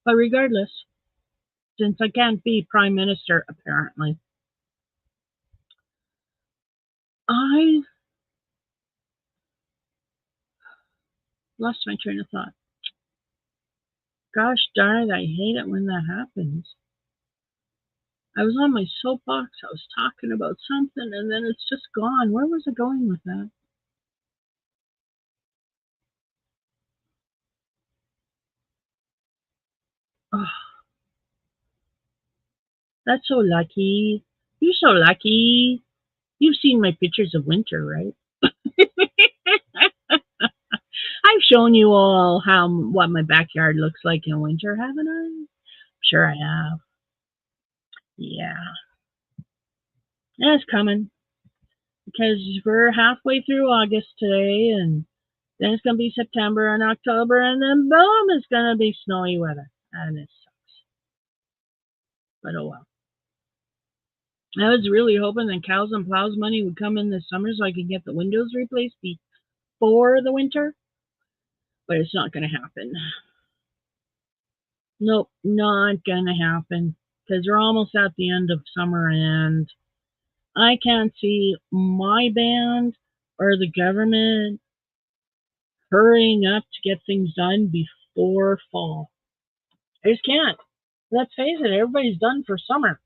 But regardless, since I can't be Prime Minister, apparently, I lost my train of thought. Gosh darn it, I hate it when that happens. I was on my soapbox, I was talking about something, and then it's just gone. Where was I going with that? Oh, that's so lucky. You're so lucky. You've seen my pictures of winter, right? I've shown you all how what my backyard looks like in winter, haven't I? Sure I have. Yeah. And it's coming because we're halfway through August today, and then it's going to be September and October, and then boom, it's going to be snowy weather. And it sucks. But oh well. I was really hoping that cows and plows money would come in this summer so I could get the windows replaced before the winter, but it's not going to happen. Nope, not going to happen because we're almost at the end of summer and I can't see my band or the government hurrying up to get things done before fall. I just can't. Let's face it, everybody's done for summer.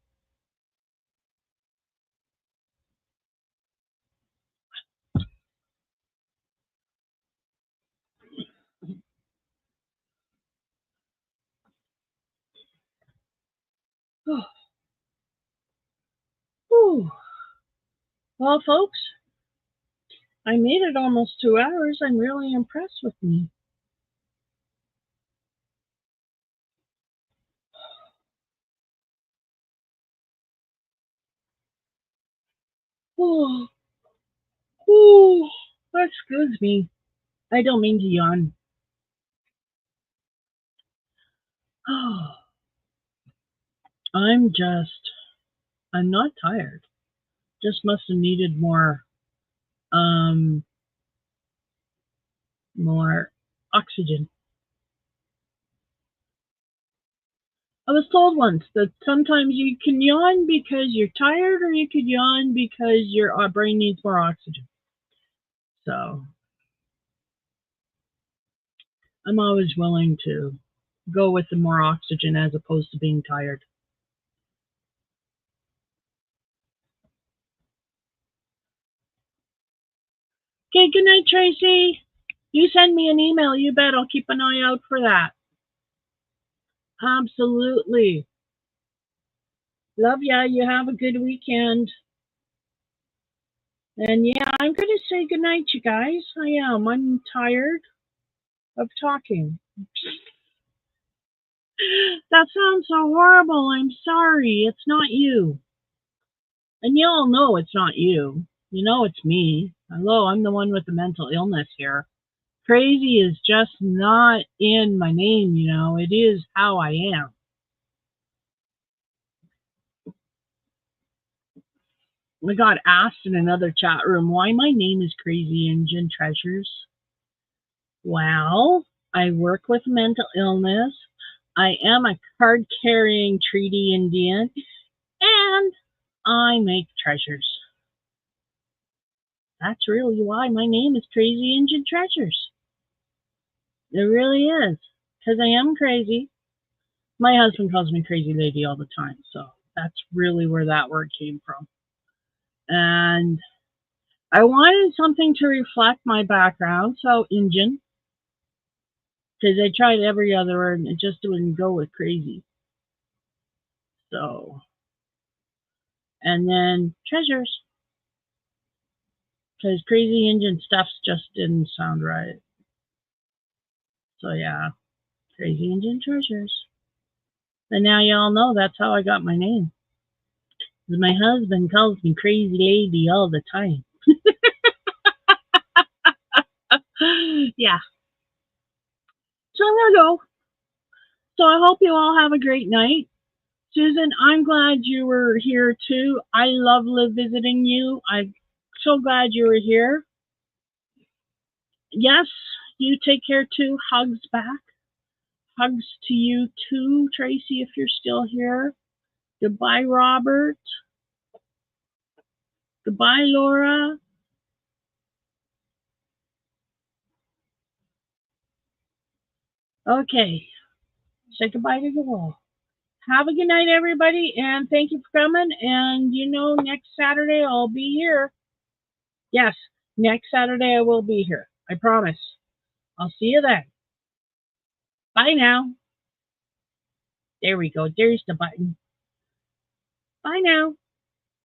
Whew. Well, folks, I made it almost 2 hours. I'm really impressed with me. Oh, oh, excuse me. I don't mean to yawn. Oh, I'm just, I'm not tired. Just must have needed um, more oxygen. I was told once that sometimes you can yawn because you're tired, or you could yawn because your brain needs more oxygen. So I'm always willing to go with the more oxygen as opposed to being tired. Okay, good night, Tracy. You send me an email, you bet I'll keep an eye out for that. Absolutely. Love ya. You have a good weekend. And yeah, I'm going to say good night, you guys. I am. I'm tired of talking. That sounds so horrible. I'm sorry. It's not you. And you all know it's not you. You know it's me. Hello, I'm the one with the mental illness here. Crazy is just not in my name, you know. It is how I am. I got asked in another chat room why my name is Crazy Indian Treasures. Well, I work with mental illness. I am a card carrying treaty Indian, and I make treasures. That's really why my name is Crazy Indian Treasures. It really is. Because I am crazy. My husband calls me crazy lady all the time, so that's really where that word came from. And I wanted something to reflect my background, so Indian, because I tried every other word and it just wouldn't go with crazy. So, and then treasures, because crazy Indian stuff just didn't sound right. So yeah, crazy Indian treasures. And now y'all know that's how I got my name. My husband calls me crazy lady all the time. Yeah. So I'm gonna go. So I hope you all have a great night. Susan, I'm glad you were here too. I love visiting you. I'm so glad you were here. Yes, you take care too. Hugs back. Hugs to you too, Tracy, if you're still here. Goodbye, Robert. Goodbye, Laura. Okay. Say goodbye to the wall. Have a good night, everybody, and thank you for coming. And next Saturday I'll be here. Yes, next Saturday I will be here. I promise. I'll see you then. Bye now. There we go. There's the button. Bye now.